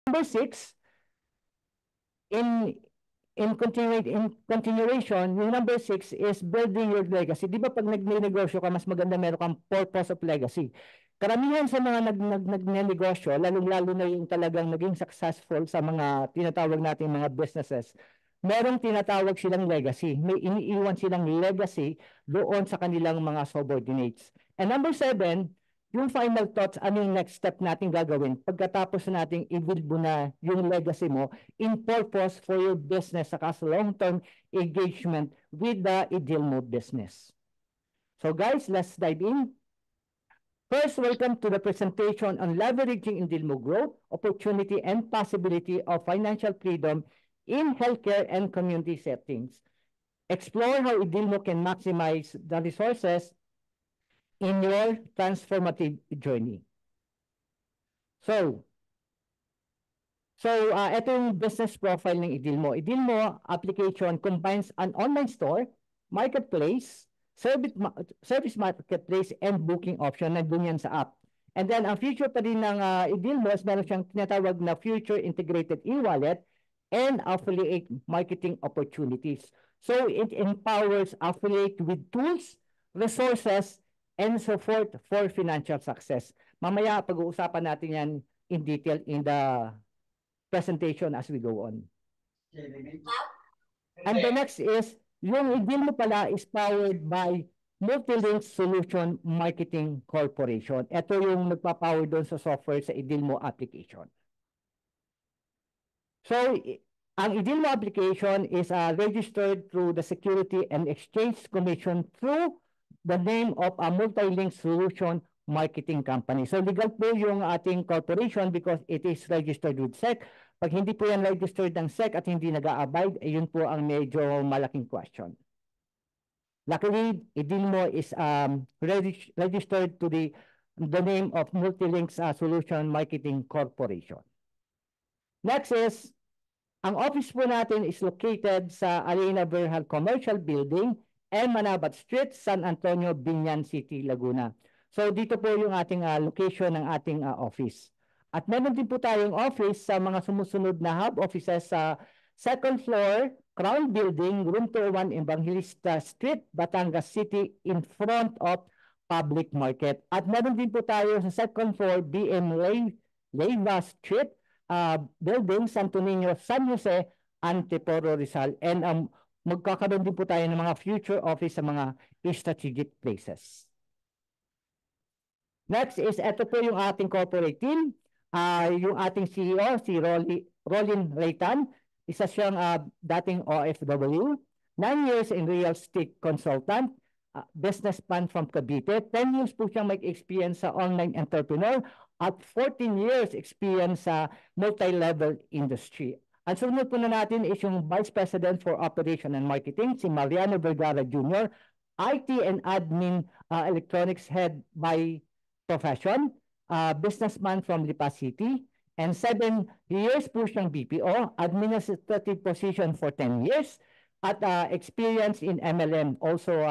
Number 6, in continuation, yung number 6 is building your legacy. Di ba pag nagnegosyo ka, mas maganda meron kang purpose of legacy. Karamihan sa mga nagnegosyo, lalong-lalo na yung talagang naging successful sa mga tinatawag natin mga businesses, merong tinatawag silang legacy. May iniiwan silang legacy doon sa kanilang mga subordinates. And number 7, yung final thoughts, ano yung next step natin gagawin pagkatapos nating i-build mo na yung legacy mo in purpose for your business saka sa long-term engagement with the Idilmo business. So guys, let's dive in. First, welcome to the presentation on leveraging Idilmo growth, opportunity, and possibility of financial freedom in healthcare and community settings. Explore how Idilmo can maximize the resources in your transformative journey. So ito yung business profile ng Idilmo. Idilmo application combines an online store, marketplace, service marketplace, and booking option. Nandun yan sa app. And then, ang future pa rin ng Idilmo is meron siyang tinatawag na future integrated e-wallet and affiliate marketing opportunities. So, it empowers affiliate with tools, resources, and support for financial success. Mamaya, pag-uusapan natin yan in detail in the presentation as we go on. And the next is, yung Idilmo pala is powered by Multilink Solution Marketing Corporation. Ito yung nagpa-power doon sa software sa Idilmo application. So, ang Idilmo application is registered through the Security and Exchange Commission through the name of a Multilink Solution Marketing Company. So legal po yung ating corporation because it is registered with SEC. Pag hindi po yan registered ng SEC at hindi nag-a-abide, yun po ang medyo malaking question. Luckily, Idilmo is registered to the name of Multilinks Solution Marketing Corporation. Next is, ang office po natin is located sa Alina Berhal Commercial Building, and Manabat Street, San Antonio, Binyan City, Laguna. So dito po yung ating location ng ating office. At meron din po tayong office sa mga sumusunod na hub offices sa second floor, Crown Building, Room 201, Evangelista Street, Batangas City, in front of Public Market. At meron din po tayo sa second floor, BM Leyva Street, Building, Santo Niño, San Jose, Antiporo, Rizal. And magkakaroon din po tayo ng mga future office sa mga strategic places. Next is, ito po yung ating corporate team. Yung ating CEO, si Rolin Reitan, isa siyang dating OFW, 9 years in real estate consultant, businessman from Cavite, 10 years po siyang mag-experience sa online entrepreneur, at 14 years experience sa multi-level industry. Ang sunod po na natin is yung Vice President for Operation and Marketing, si Mariano Vergara Jr., IT and Admin Electronics Head by profession, businessman from Lipa City, and 7 years po siyang BPO, administrative position for 10 years, at experience in MLM also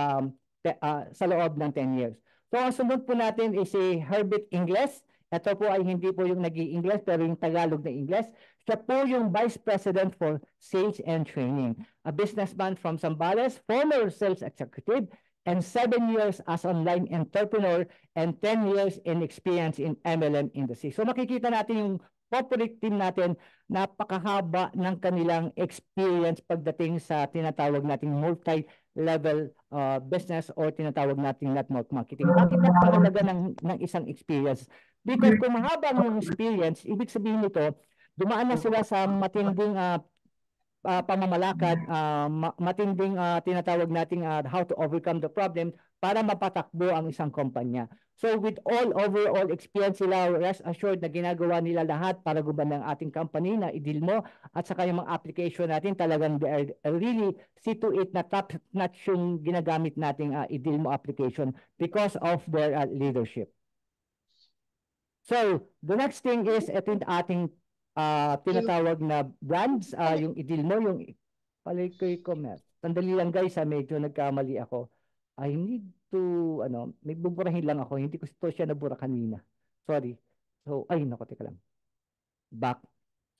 sa loob ng 10 years. So ang sunod po natin is si Herbert Ingles. Ito po ay hindi po yung nag-i-Ingles pero yung Tagalog na Ingles. Siya po yung Vice President for Sales and Training, a businessman from Zambales, former sales executive, and 7 years as online entrepreneur and 10 years in experience in MLM industry. So makikita natin yung corporate team natin, napakahaba ng kanilang experience pagdating sa tinatawag nating multi-level business or tinatawag nating network marketing. Bakit napakahalaga ng isang experience? Because kung mahaba ng experience, ibig sabihin nito, dumaan na sila sa matinding pamamalakad, matinding tinatawag nating how to overcome the problem para mapatakbo ang isang kumpanya. So with overall experience sila, rest assured na ginagawa nila lahat para gumawa ng ating company na Idilmo at saka yung mga application natin talagang they are really see to it na top-notch yung ginagamit nating Idilmo application because of their leadership. So the next thing is ito yung ating tinatawag na brands, yung Idilmo, yung Palikoy Commerce. Sandali lang guys, medyo nagkamali ako. I need to, may buburahin lang ako. Hindi ko siya nabura kanina. Sorry. So, ay, naku, teka lang. Back.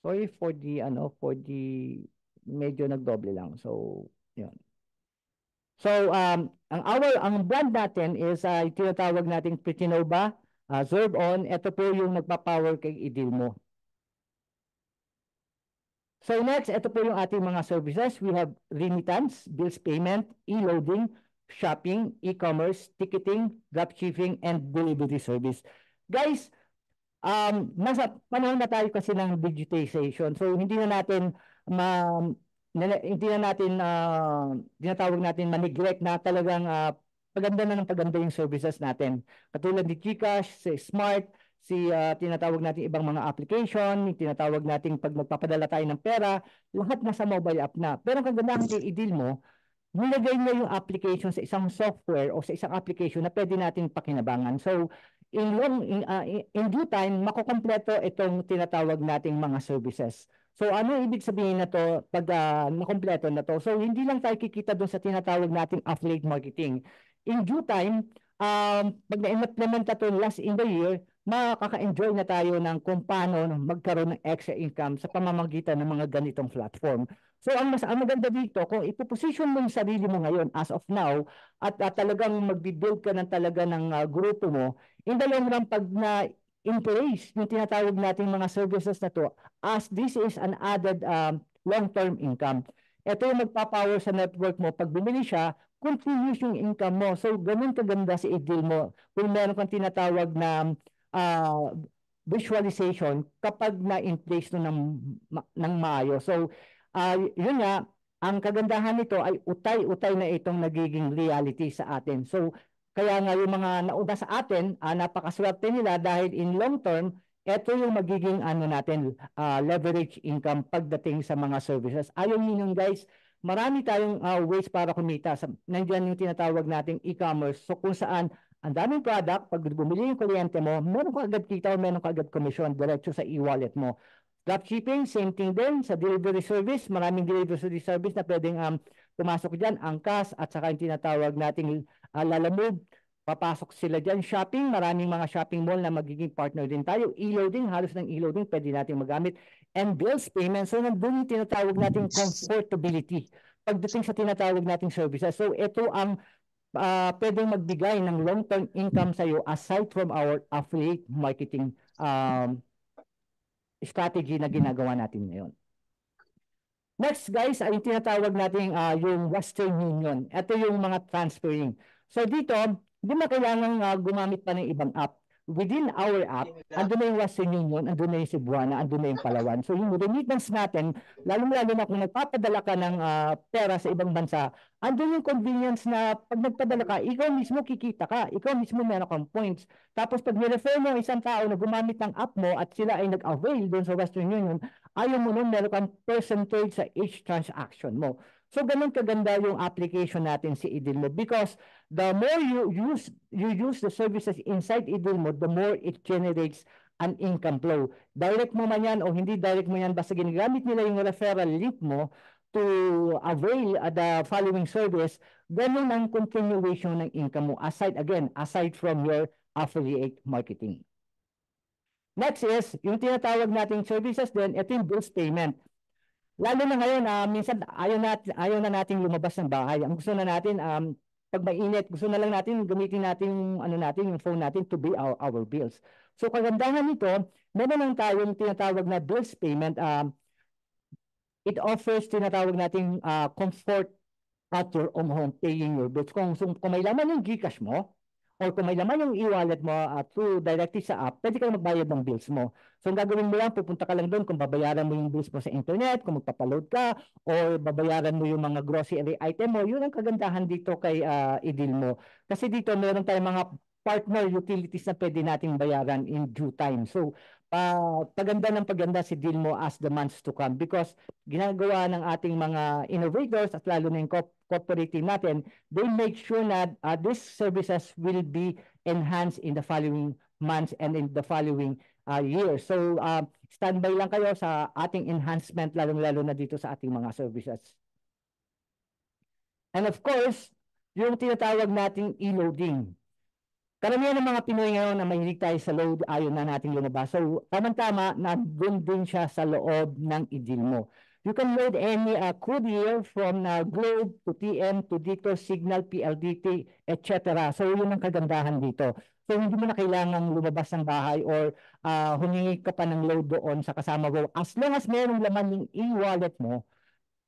Sorry for the medyo nagdoble lang. So, yun. So, ang brand natin is tinatawag nating Pretinova, Zorb-On. Ito po yung nagpa-power kay Idilmo. So next, ito po yung ating mga services. We have remittance, bills payment, e-loading, shopping, e-commerce, ticketing, dropshipping, and delivery service. Guys, nasa panahon na tayo kasi ng digitization. So hindi na natin hindi na natin tinatawag natin ma-neglect na talagang paganda na ng paganda yung services natin. Katulad ni GCash, si Smart, tinatawag natin ibang mga application, tinatawag natin pag magpapadala tayo ng pera, lahat nasa mobile app na. Pero ang kagandahan kay i-deal mo, nilagay niya yung application sa isang software o sa isang application na pwede natin pakinabangan. So, in due time, makukompleto itong tinatawag nating mga services. So, ano ibig sabihin na to pag nakompleto na to? So, hindi lang tayo kikita doon sa tinatawag nating affiliate marketing. In due time, pag na-implement na to last in the year, makaka-enjoy na tayo ng kung paano magkaroon ng extra income sa pamamagitan ng mga ganitong platform. So ang maganda dito, kung ipoposition mo yung sarili mo ngayon as of now at talagang magbi-build ka ng talaga ng grupo mo, in the long run pag na in place yung tinatawag nating mga services na to, as this is an added long-term income. Ito yung magpapower sa network mo. Pag bumili siya, continuous yung income mo. So ganun kaganda si i-deal mo. Kung meron kang tinatawag na visualization kapag na in place no ng maayos. So yun nga, ang kagandahan nito ay utay-utay na itong nagiging reality sa atin. So, kaya nga yung mga nauna sa atin, napakaswerte nila dahil in long term, ito yung magiging natin, leverage income pagdating sa mga services. Ayaw nyo guys, marami tayong ways para kumita. Nandiyan yung tinatawag nating e-commerce. So, kung saan ang daming product, pag bumili yung kuryente mo, meron ka agad kita o meron ka agad commission diretso sa e-wallet mo. Dropshipping, same thing din. Sa delivery service, maraming delivery service na pwedeng pumasok dyan. Angkas at saka yung tinatawag nating Lalamove. Papasok sila dyan. Shopping, maraming mga shopping mall na magiging partner din tayo. E-loading, halos ng e-loading pwede natin magamit. And bills payment. So nandun yung tinatawag nating comfortability pagdating sa tinatawag nating services. So ito ang pwedeng magbigay ng long-term income sa iyo aside from our affiliate marketing strategy na ginagawa natin ngayon. Next guys, ay tinatawag natin yung Western Union. Ito yung mga transferring. So dito, hindi na kailangan gumamit pa ng ibang app. Within our app, andun na yung Western Union, andun na yung Cebuana, andun na yung Palawan. So yung remittance natin, lalo-lalo na kung nagpapadala ka ng pera sa ibang bansa, andun yung convenience na pag nagpadala ka, ikaw mismo kikita ka, ikaw mismo meron kang points. Tapos pag nirefer mo isang tao na gumamit ng app mo at sila ay nag-avail doon sa Western Union, ayaw mo nun, meron kang percentage sa each transaction mo. So ganun kaganda yung application natin si Idilmo because the more you use the services inside Idilmo, the more it generates an income flow. Direct mo man yan o hindi direct mo yan, basta ginagamit nila yung referral link mo to avail the following service, ganun ang continuation ng income mo aside from your affiliate marketing. Next is, yung tinatawag nating services din, ito yung bills payment. Lalo na ngayon, minsan ayaw na natin lumabas ng bahay. Ang gusto na natin, pag mainit, gusto na lang natin gamitin natin yung phone natin to pay our bills. So kagandahan nito, meron lang tayong tinatawag na bills payment. It offers tinatawag nating comfort at your own home paying your bills. Kung may laman yung GCash mo, or kung may laman yung e-wallet mo through directly sa app, pwede kang magbayad ng bills mo. So, ang gagawin mo lang, pupunta ka lang doon kung babayaran mo yung bills mo sa internet, kung magpapaload ka, or babayaran mo yung mga grocery item mo, yun ang kagandahan dito kay i-deal mo. Kasi dito, meron tayong mga partner utilities na pwede nating bayaran in due time. So, paganda si Dilmo as the months to come because ginagawa ng ating mga innovators at lalo na yung corporate team natin, they make sure na these services will be enhanced in the following months and in the following years. So, standby lang kayo sa ating enhancement lalong-lalo na dito sa ating mga services. And of course, yung tinatawag nating e-loading. Karamihan ng mga Pinoy ngayon na mahilig tayo sa load, ayaw na natin lumabas. So, tamang-tama, nandun din siya sa loob ng idil mo. You can load any courier from Globe to TM to dito, Signal, PLDT, etc. So, yun ang kagandahan dito. So, hindi mo na kailangang lumabas ng bahay or humingi ka pa ng load doon sa kasama mo. As long as merong laman yung e-wallet mo,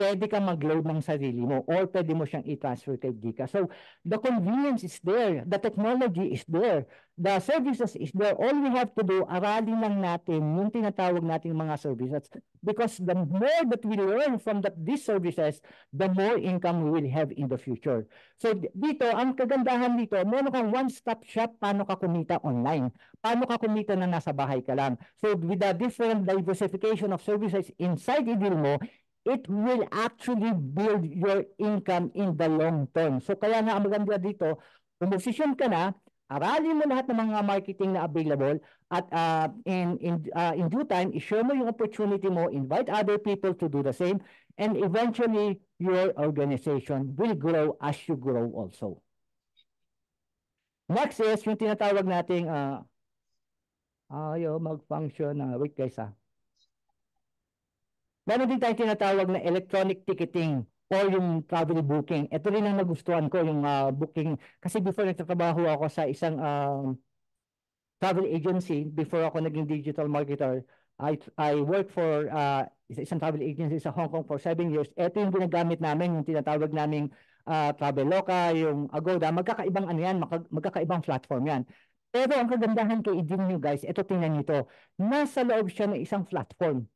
pwede kang mag-load ng sarili mo or pwede mo siyang i-transfer kay GCash. So, the convenience is there. The technology is there. The services is there. All we have to do, aralin lang natin yung tinatawag nating mga services. Because the more that we learn from these services, the more income we will have in the future. So, dito, ang kagandahan dito, meron kang one-stop shop paano ka kumita online. Paano ka kumita na nasa bahay ka lang. So, with the different diversification of services inside idil mo, it will actually build your income in the long term. So kaya nga ang maganda dito, umosisyon ka na, aralin mo lahat ng mga marketing na available at in due time, i-share mo yung opportunity mo, invite other people to do the same, and eventually your organization will grow as you grow also. Next is yung tinatawag nating ayaw mag-function. Wait guys Meron din tayong tinatawag na electronic ticketing or yung travel booking. Ito rin ang nagustuhan ko, yung booking. Kasi before nagtatrabaho ako sa isang travel agency, before ako naging digital marketer, I worked for isang travel agency sa Hong Kong for 7 years. Ito yung ginagamit namin, yung tinatawag naming Traveloka, yung Agoda. Magkakaibang ano yan, magkakaibang platform yan. Pero ang kagandahan kay idin nyo guys, ito tingnan nyo ito. Nasa loob siya ng isang platform.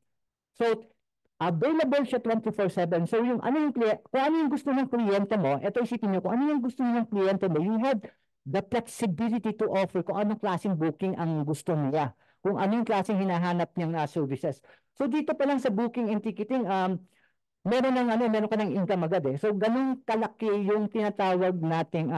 So, available siya 24/7. So yung ano yung kung ano yung gusto ng kliyente mo, ito isipin niyo kung ano yung gusto ng kliyente mo, you have the flexibility to offer kung anong klaseng booking ang gusto niya, kung ano yung klaseng hinahanap niyang services. So dito pa lang sa booking and ticketing, meron ka ng income agad eh. So ganun kalaki yung tinatawag nating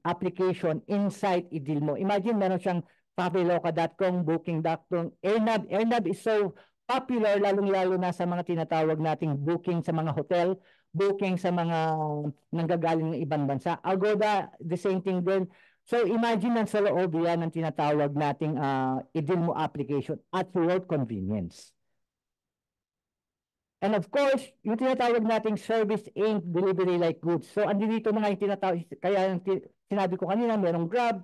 application inside idil mo. Imagine meron siyang Traveloka.com, Booking.com, AirNav. AirNav is so popular lalong-lalo na sa mga tinatawag nating booking sa mga hotel, booking sa mga nanggagaling ng ibang bansa. Agoda, the same thing din. So imagine lang sa loob yan ang tinatawag nating idil mo application at your convenience. And of course, yung tinatawag nating service aimed delivery like goods. So andito na nga yung tinatawag, kaya yung sinabi ko kanina, merong Grab,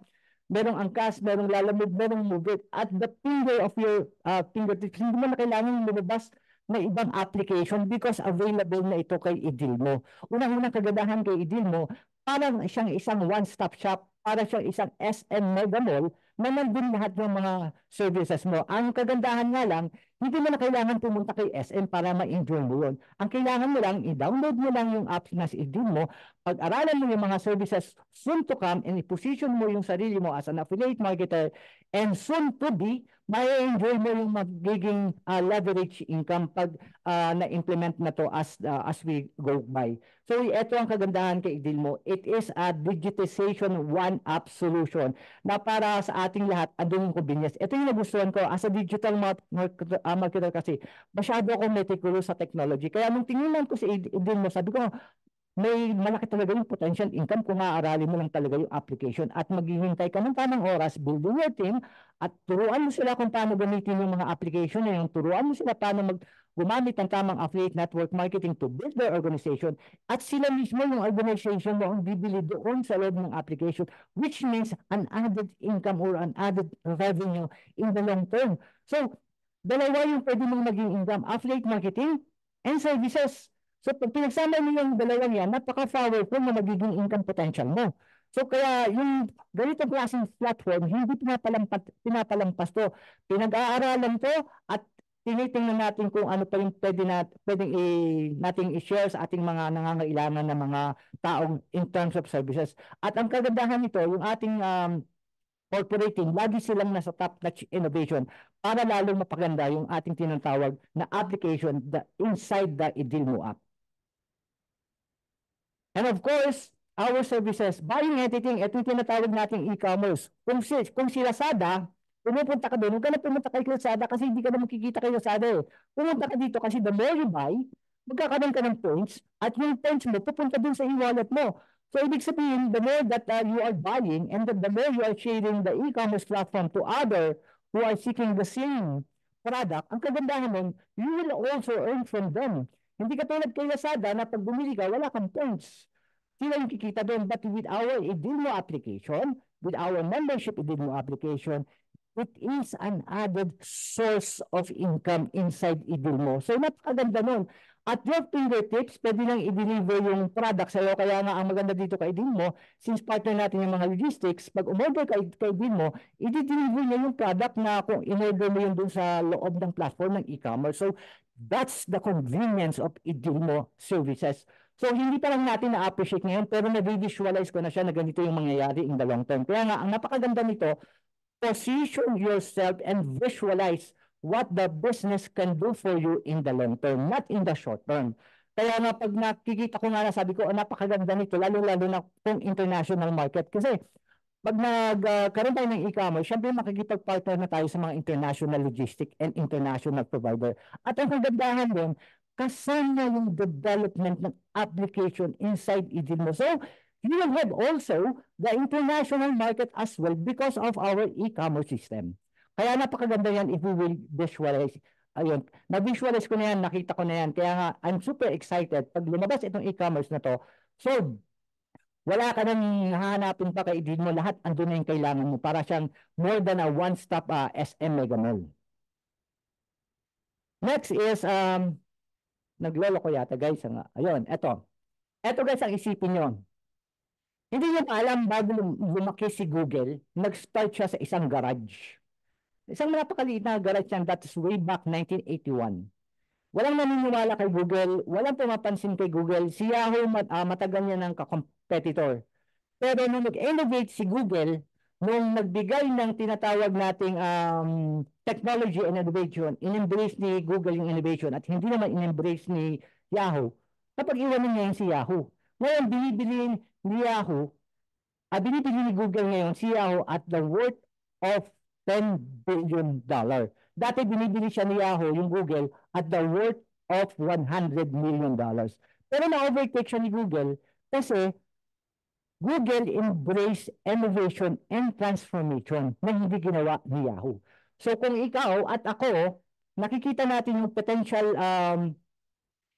merong Angkas, merong Lalamove, merong Move It. At the finger of your fingertips, hindi mo na kailangan lumabas na ibang application because available na ito kay idil mo. Unang-unang kagandahan kay idil mo, parang siyang isang one-stop shop, para siyang isang SM Mega Mall na nandun lahat ng mga services mo. Ang kagandahan nga lang, hindi mo na kailangan pumunta kay SM para ma-enjoy mo yun. Ang kailangan mo lang, i-download mo lang yung apps na idil mo, pag-aralan mo yung mga services soon to come, and i-position mo yung sarili mo as an affiliate marketer, and soon to be, may-enjoy mo yung magiging leverage income pag na-implement na to as we go by. So ito ang kagandahan kay idil mo. It is a digitization one-app solution na para sa ating lahat, andun yung convenience. Ito yung nagustuhan ko as a digital marketer kasi masyado akong meticulous sa technology. Kaya nung tingnan ko si idil mo, sabi ko, may malaki talaga yung potential income kung aaralin mo lang talaga yung application at maghihintay ka ng tamang oras, building your team, at turuan mo sila kung paano gamitin yung mga application na yun, turuan mo sila paano gumamit ng tamang affiliate network marketing to build their organization, at sila mismo yung organization mo ang bibili doon sa loob ng application, which means an added income or an added revenue in the long term. So, dalawa yung pwede mong maging income, affiliate marketing and services. So pag pinagsama mo yung dalawang yan, napaka-powerful na magiging income potential mo. So kaya yung ganitong klaseng platform, hindi pinapalampas to. Pinag-aaralan to at tinitingnan natin kung ano pa yung pwedeng nating i-share sa ating mga nangangailangan ng mga taong in terms of services. At ang kagandahan nito, yung ating corporate team, lagi silang nasa top-notch innovation para lalong mapaganda yung ating tinatawag na application inside the Idilmo app. And of course, our services, buying anything, ito yung tinatawag nating e-commerce. Kung si Lazada, pumupunta ka doon, huwag ka na pumunta kay Lazada kasi hindi ka na makikita kay Lazada eh. Pumunta ka dito kasi the more you buy, magkakaroon ka ng points at yung points mo pupunta dun sa e-wallet mo. So ibig sabihin, the more that you are buying and the more you are sharing the e-commerce platform to other who are seeking the same product, ang kagandahan nun, you will also earn from them. Hindi katulad kay Lazada na pag bumili ka, wala kang points. Sila yung kikita doon. But with our Idilmo application, with our membership Idilmo application, it is an added source of income inside Idilmo. So napakaganda nun. At your fingertips, pwede nang i-deliver yung product sa'yo. Kaya nga ang maganda dito kay Idilmo, since partner natin yung mga logistics, pag umorder kay Idilmo, i-deliver niya yung product na kung in-order mo yun dun sa loob ng platform ng e-commerce. So that's the convenience of Idilmo services. So hindi pa lang natin na-appreciate ngayon, pero na-visualize ko na siya na ganito yung mangyayari in the long term. Kaya nga, ang napakaganda nito, position yourself and visualize what the business can do for you in the long term, not in the short term. Kaya nga pag nakikita ko nga, sabi ko, napakaganda nito, lalo-lalo na kung international market. Kasi pag nagkaroon tayo ng e-commerce, syempre makikipag-partner na tayo sa mga international logistic and international provider. At ang kagandahan doon, kasama yung development ng application inside Idilmo. So, you will have also the international market as well because of our e-commerce system. Kaya napakaganda yan if we will visualize. Ayun, na-visualize ko na yan, nakita ko na yan. Kaya nga, I'm super excited. Pag lumabas itong e-commerce na to, so, wala ka nang hahanapin pa kay Idilmo, lahat andun na yung kailangan mo para siyang more than a one-stop SM Mega Mall. Next is, naglolo ko yata guys. Ayun, eto. Eto guys, ang isipin nyo. Hindi nyo pa alam bago lumaki si Google, nag-start siya sa isang garage. Isang napakaliit na garage yan, that is way back 1981. Walang naniniwala kay Google, walang pumapansin kay Google. Si Yahoo matagal niya ng competitor. Pero nung nag-innovate si Google, nung nagbigay ng tinatawag nating technology and innovation, in-embrace ni Google yung innovation at hindi naman in-embrace ni Yahoo, napag-iwanan niya yung si Yahoo. Ngayon, binibili ni Yahoo, binibili ni Google ngayon si Yahoo at the worth of $10 billion. Dati binibili siya ni Yahoo, yung Google, at the worth of $100 million. Pero na-overtake siya ni Google kasi Google embrace innovation and transformation na hindi ginawa ni Yahoo. So kung ikaw at ako, nakikita natin yung potential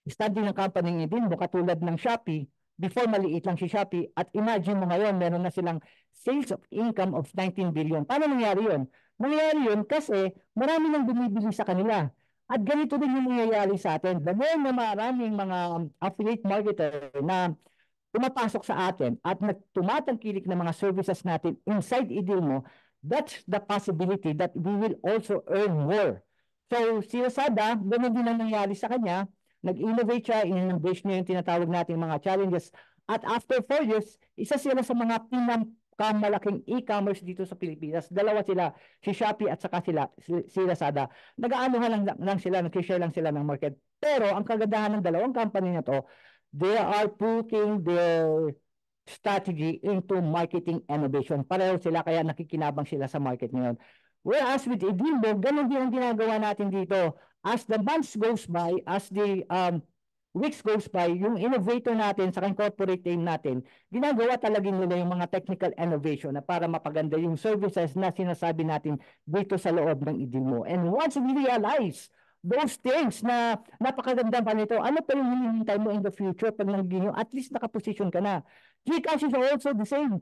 study ng company ng Idilmo katulad ng Shopee, before maliit lang si Shopee, at imagine mo ngayon meron na silang sales of income of 19 billion. Paano nangyari yun? Nangyari yun kasi marami nang bumibili sa kanila. At ganito din yung nangyayari sa atin. The more na maraming mga affiliate marketer na pumapasok sa atin at tumatangkilik ng mga services natin inside Idilmo, that's the possibility that we will also earn more. So si Lazada, ganun din ang nangyari sa kanya. Nag-innovate siya, in-embrace niya yung tinatawag natin mga challenges. At after 4 years, isa sila sa mga pinakamalaking e-commerce dito sa Pilipinas. Dalawa sila, si Shopee at saka si Lazada. Nag-aanuhan lang sila, nag-share lang sila ng market. Pero ang kagandahan ng dalawang company na to, they are putting their strategy into marketing innovation. Pareho sila, kaya nakikinabang sila sa market ngayon. Whereas with Idilmo, ganun din ang ginagawa natin dito. As the months goes by, as the weeks goes by, yung innovator natin sa corporate team natin, ginagawa talaga nila yung mga technical innovation na para mapaganda yung services na sinasabi natin dito sa loob ng Idilmo. And once we realize those things na napakaganda pa nito, ano pa yung hinihintay mo in the future pag naging at least nakaposition ka na. GCash is also the same.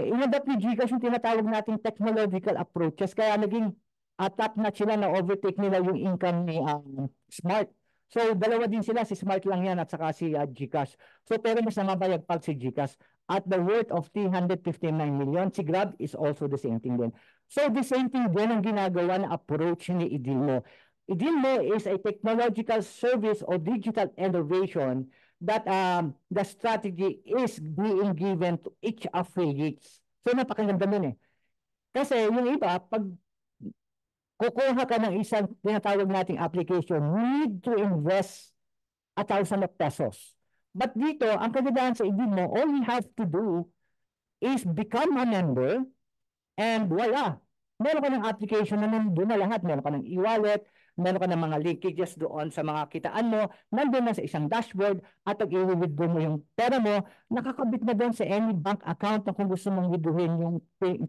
Inadapt ni GCash yung tinatawag nating technological approaches, kaya naging top notch sila na overtake nila yung income ni Smart. So dalawa din sila, si Smart lang yan at saka si GCash. So pero mas namabayag pa si GCash at the worth of 359 million. Si Grab is also the same thing din. So the same thing din ang ginagawa na approach ni Idilmo. Idilmo is a technological service or digital innovation that the strategy is being given to each affiliates. So napakaganda nun eh. Kasi yung iba, pag kukuha ka ng isang tinatawag nating application, you need to invest 1,000 pesos. But dito, ang kagandahan sa Idilmo, all you have to do is become a member and voila, meron ka ng application na nandun na lahat. Meron ka ng e-wallet, meron ka ng mga linkages doon sa mga kitaan mo, nandun na sa isang dashboard at pag i-withdraw mo yung pera mo, nakakabit na doon sa any bank account na kung gusto mong withdrawin yung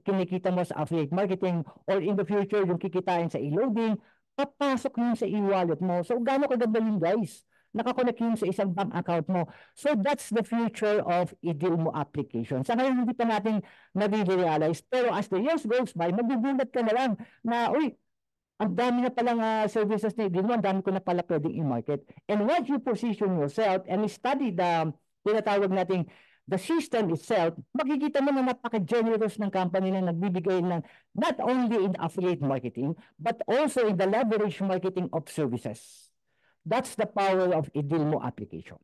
kinikita mo sa affiliate marketing or in the future yung kikitain sa e-loading, papasok yun sa e-wallet mo. So, gaano kaganda yun, guys? Nakakonect yun sa isang bank account mo. So, that's the future of IDILMO application. Sa ngayon, hindi pa natin nare-realize. Pero as the years goes by, magugulat ka na lang na, uy, ang dami na palang services na IDILMO, ang dami ko na pala pwedeng i-market. And once you position yourself and study the tinatawag nating the system itself, makikita mo na napaka-generous ng company na nagbibigay ng not only in affiliate marketing, but also in the leverage marketing of services. That's the power of IDILMO application.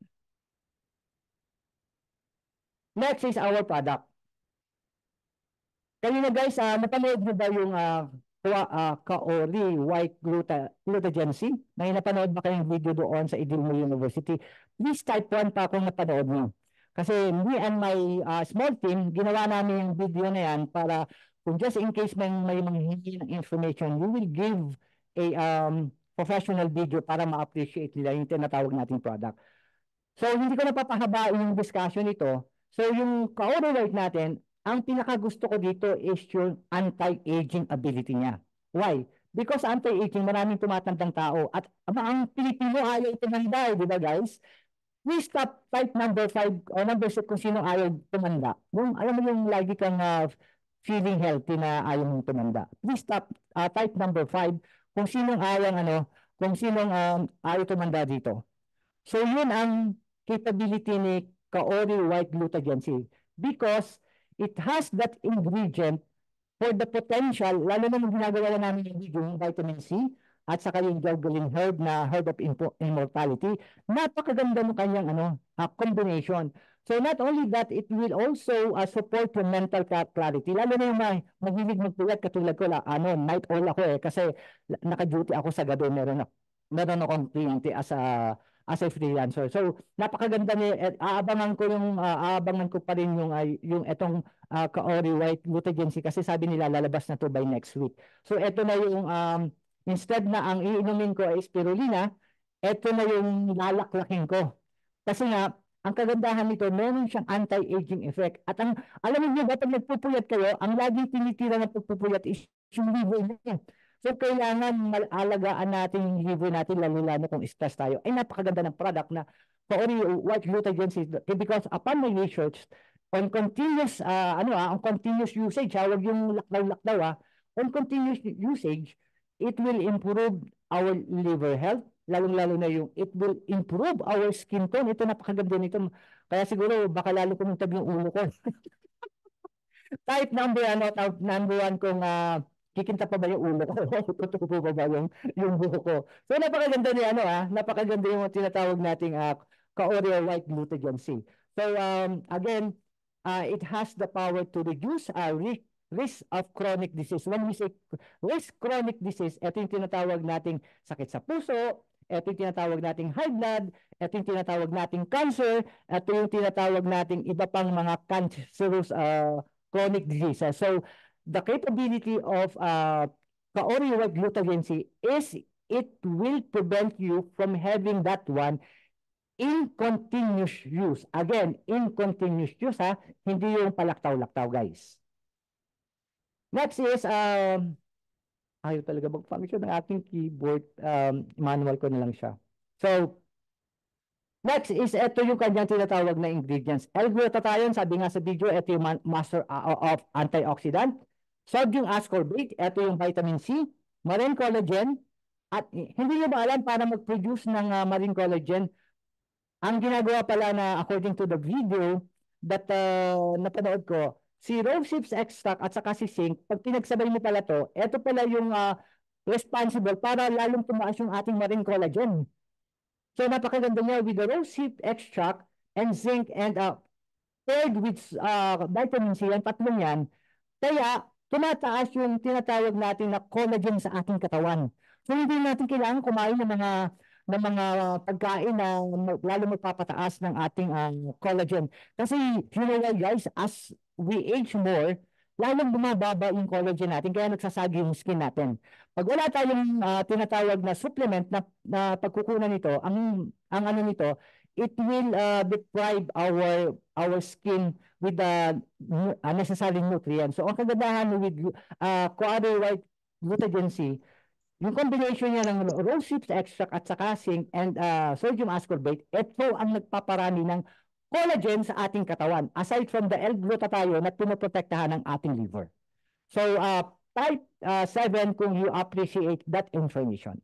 Next is our product. Kanina guys, napanood nyo ba yung Kaori White Glutagen C? May napanood ba kayong video doon sa IDILMO University? Please type 1 pa kung napanood nyo. Kasi me and my small team, ginawa namin yung video na yan para kung just in case may manghihingi ng information, we will give a professional video para ma-appreciate nila yung tinatawag nating product. So, hindi ko napapahabain yung discussion nito. So, yung Kaori White natin, ang pinakagusto ko dito is yung anti-aging ability niya. Why? Because anti-aging, maraming tumatandang tao. At ang Pilipino ayaw tumanda, di ba guys? Please stop type number 5 o number 6 kung sino ayaw tumanda. Yung, alam mo yung lagi kang feeling healthy na ayaw mong tumanda. Please stop type number 5 kung sinong ayaw tumanda dito. So yun ang capability ni Kaori White Glutagen C because it has that ingredient for the potential, lalo na nung ginagawa namin yung vitamin C at saka yung gargling herb na herb of immortality, napakaganda ng kanyang combination. So not only that, it will also support your mental clarity. Lalo na yung mahilig magpuyat katulad ko, night owl ako kasi naka-duty ako sa gabi, meron akong kliyente as a freelancer. So napakaganda ni aabangan ko pa rin yung etong Kaori White Glutagen C kasi sabi nila lalabas na to by next week. So eto na yung instead na ang iinumin ko ay spirulina, eto na yung lalaklakin ko. Kasi nga ang kagandahan nito, meron siyang anti-aging effect. At alam niyo ba, pag nagpupuyat kayo, ang laging tinitira ng pagpupuyat is yung liver niya. So, kailangan malagaan natin yung liver natin, lalo-lalo kung stress tayo. Ay, napakaganda ng product na Kaori White Glutagen C because upon my research, on continuous, on continuous usage, huwag yung lakdaw-lakdaw, on continuous usage, it will improve our liver health, lalong-lalo na yung it will improve our skin tone. Ito napakaganda nito. Kaya siguro baka lalo kumuntab yung ulo ko. Type number 1 kung kikinta pa ba yung ulo ko? Tutupo pa ba yung buho ko? So napakaganda ni napakaganda yung tinatawag nating Kaori White Glutagen C. So again, it has the power to reduce risk of chronic disease. When we say risk chronic disease, ito yung tinatawag nating sakit sa puso, ito yung tinatawag nating high blood, ito yung tinatawag nating cancer, ito yung tinatawag nating iba pang mga cancerous chronic diseases. So, the capability of Kaori White Glutagen C is it will prevent you from having that one in continuous use. Again, in continuous use hindi yung palaktaw-laktaw guys. Next is, ayaw talaga mag-function ng aking keyboard. Manual ko na lang siya. So, next is, ito yung kanyang tinatawag na ingredients. L-glutathione, sabi nga sa video, ito yung master of antioxidant. Sodium ascorbate, ito yung vitamin C. Marine collagen, at hindi nyo ba alam para mag-produce ng marine collagen, ang ginagawa pala na according to the video that napanood ko, si rosehip extract at saka si zinc, pag pinagsabay mo pala to, ito pala yung responsible para lalong tumaas yung ating marine collagen. So napakaganda niya with the rosehip extract and zinc and paired with vitamin C, yan, tatlong yan, kaya tumataas yung tinatawag natin na collagen sa ating katawan. So hindi natin kailangan kumain ng mga pagkain na lalo magpapataas ng ating collagen. Kasi you know what guys, as we age more, lalong bumababa yung collagen natin, kaya nagsasagi yung skin natin. Pag wala tayong tinatawag na supplement na pagkukunan nito, ang ano nito, it will deprive our skin with the necessary nutrients. So ang kagandahan with Coade White Glucogen C, yung combination niya ng rosehip extract at saka zinc and sodium ascorbate, ito ang nagpaparami ng collagen sa ating katawan, aside from the L-glutathione na pinoprotektahan ng ating liver. So, type 7 kung you appreciate that information.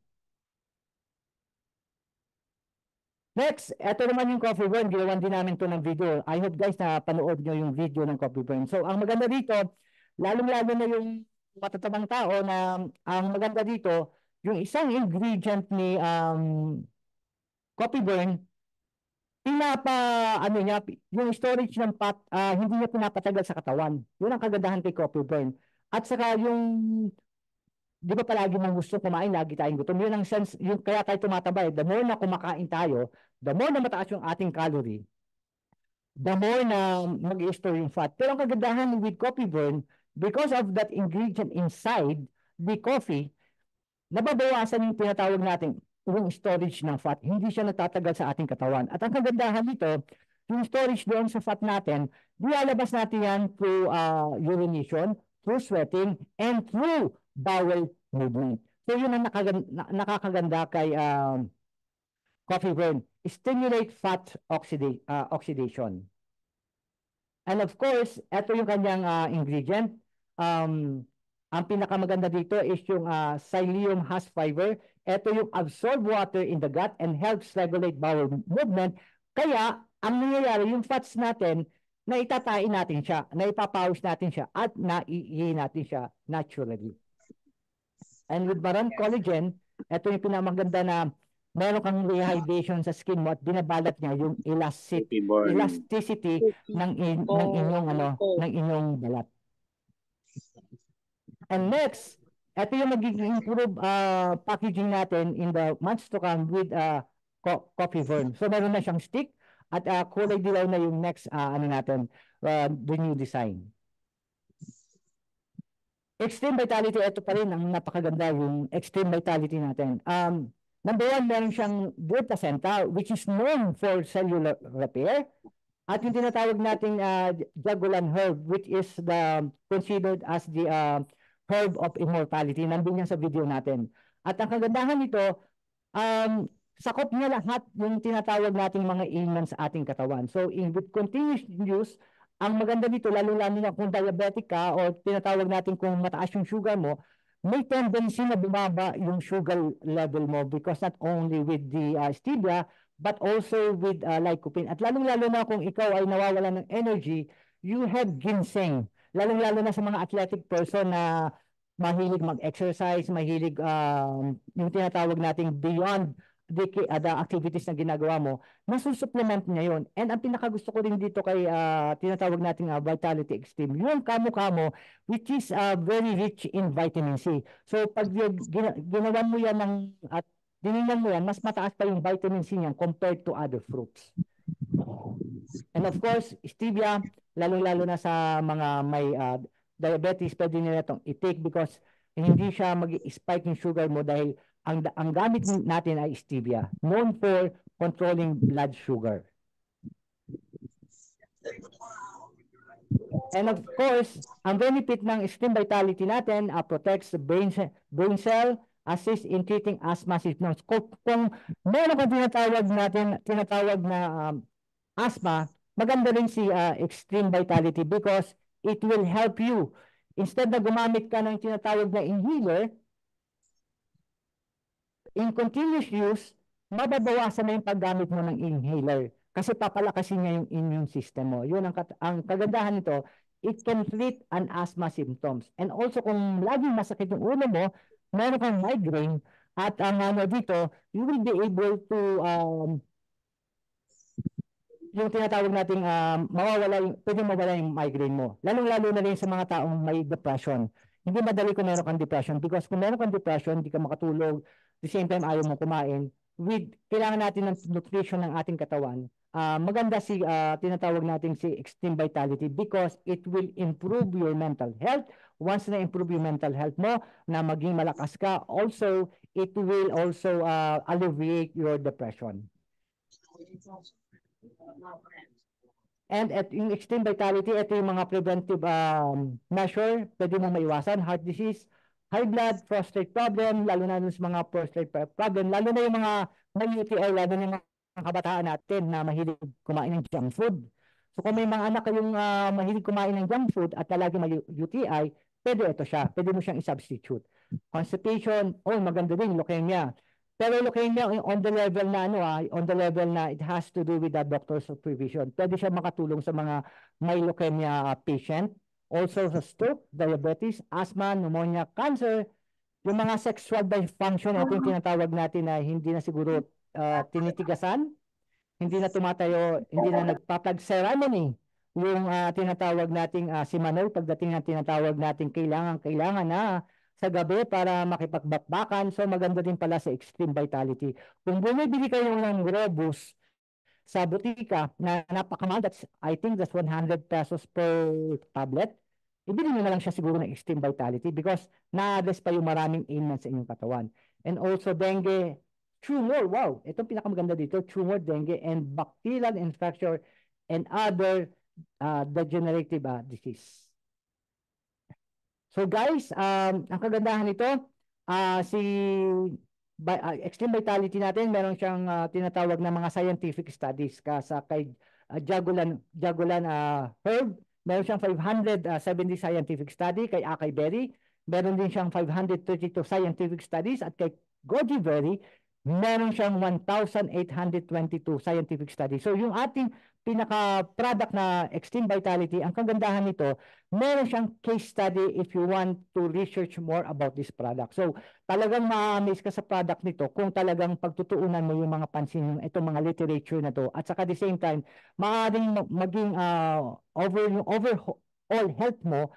Next, ito naman yung coffee burn. Ginawan din namin to ng video. I hope guys na panood nyo yung video ng coffee burn. So, ang maganda dito, lalong-lalo na yung matatabang tao na ang maganda dito, yung isang ingredient ni coffee burn, ano niya, yung storage ng fat, hindi niya pinapatagal sa katawan. Yun ang kagandahan kay coffee burn. At saka yung, di ba palagi nang gusto kumain, lagi tayong gutom. Yun ang sense, yung kaya tayo tumataba. The more na kumakain tayo, the more na mataas yung ating calorie, the more na mag-i-store yung fat. Pero ang kagandahan with coffee burn, because of that ingredient inside the coffee, nababawasan yung tinatawag natin yung storage ng fat. Hindi siya natatagal sa ating katawan. At ang kagandahan nito, yung storage doon sa fat natin, nilalabas natin yan through urination, through sweating, and through bowel movement. So yun ang nakakaganda kay coffee burn. Stimulate fat oxidation. And of course, ito yung kanyang ingredient. Ang pinakamaganda dito is yung psyllium husk fiber. Ito yung absorb water in the gut and helps regulate bowel movement. Kaya, ang nangyayari, yung fats natin, naitatain natin siya, naipapawis natin siya, at naiihi natin siya naturally. And with Maran Collagen, ito yung pinamaganda na meron kang rehydration sa skin mo at binabalat niya yung elasticity ng inyong balat. And next, ito yung magiging improve packaging natin in the months to come with coffee burn. So meron na siyang stick at kulay dilaw na yung next the new design. Extreme Vitality, ito pa rin ang napakaganda yung Extreme Vitality natin. Number one, meron siyang Glutasenta, which is known for cellular repair. At yung tinatawag nating Jagulan herb, which is considered as the herb of immortality. Nandun yan sa video natin. At ang kagandahan nito, sakop niya lahat yung tinatawag nating mga ailments sa ating katawan. So, with continuous use, ang maganda dito, lalo-lalo na kung diabetic ka o tinatawag natin kung mataas yung sugar mo, may tendency na bumaba yung sugar level mo because not only with the stevia, but also with lycopene. At lalong-lalo na kung ikaw ay nawawala ng energy, you have ginseng. Lalong-lalo na sa mga athletic person na mahilig mag-exercise, mahilig yung tinatawag nating beyond the activities na ginagawa mo, nasusupplement niya yun. And ang pinakagusto ko rin dito kay tinatawag nating Vitality Extreme, yung kamo-kamo, which is very rich in vitamin C. So pag ginawan mo yan at dinignan mo yan, mas mataas pa yung vitamin C niyan compared to other fruits. And of course, stevia, lalong-lalo na sa mga may diabetes, pwede nila itong i-take because hindi siya mag-spike yung sugar mo dahil ang gamit natin ay stevia, known for controlling blood sugar. And of course, ang benefit ng Extreme Vitality natin protects the brain cell, assist in treating asthma symptoms. Kung meron kang tinatawag na asthma, maganda rin si Extreme Vitality because it will help you. Instead na gumamit ka ng tinatawag na inhaler, in continuous use, mababawasan na yung paggamit mo ng inhaler kasi papalakasin niya yung immune system mo. Yun ang kagandahan nito, it can treat an asthma symptoms. And also kung laging masakit yung ulo mo, meron kang migraine at ang dito, you will be able to yung tinatawag nating pwedeng mawala yung migraine mo. Lalong-lalo na rin sa mga taong may depression. Hindi madali kung meron kang depression because kung meron kang depression, hindi ka makatulog, at the same time ayaw mo kumain, kailangan natin ng nutrition ng ating katawan. Maganda tinatawag natin si Extreme Vitality because it will improve your mental health. Once na improve yung mental health mo, na maging malakas ka, also, it will also alleviate your depression. And yung Extreme Vitality, ito yung mga preventive measure, pwede mong maiwasan, heart disease, high blood, prostate problem, lalo na sa mga prostate problem, lalo na yung mga may UTI, lalo na yung mga kabataan natin na mahilig kumain ng junk food. So kung may mga anak kayong mahilig kumain ng junk food at talagang may UTI, pwede ito siya. Pwede mo siyang i-substitute. Constipation, maganda din, leukemia. Pero leukemia on the level na on the level na it has to do with the doctor's supervision. Pwede siya makatulong sa mga may leukemia patient, also sa stroke, diabetes, asthma, pneumonia, cancer, yung mga sexual dysfunction, ito yung tinatawag natin na hindi na siguro tinitigasan, hindi na tumatayo, hindi na nagpa-plug ceremony, yung tinatawag nating si Manoy, pagdating ng tinatawag nating kailangan na sa gabi para makipagbakbakan. So maganda din pala sa Extreme Vitality. Kung bumibili kayo ng Robust sa butika na napakamahal, I think that's 100 pesos per tablet, ibili nyo na lang siya siguro ng Extreme Vitality because na-address pa yung maraming ailments sa inyong katawan. And also dengue, tumor, wow, itong pinakamaganda dito, tumor, dengue, and bacterial infection and other degenerative disease. So guys, ang kagandahan nito, si Extreme Vitality natin, meron siyang tinatawag na mga scientific studies kay Jagulan Herb, meron siyang 570 scientific study, kay Akay Berry, meron din siyang 532 scientific studies, at kay Goji Berry, meron siyang 1,822 scientific studies. So yung ating pinaka-product na Extreme Vitality, ang kagandahan nito, meron siyang case study if you want to research more about this product. So talagang ma-amaze ka sa product nito kung talagang pagtutuunan mo yung mga pansin, itong mga literature na to. At saka at the same time, maaaring maging overall health mo,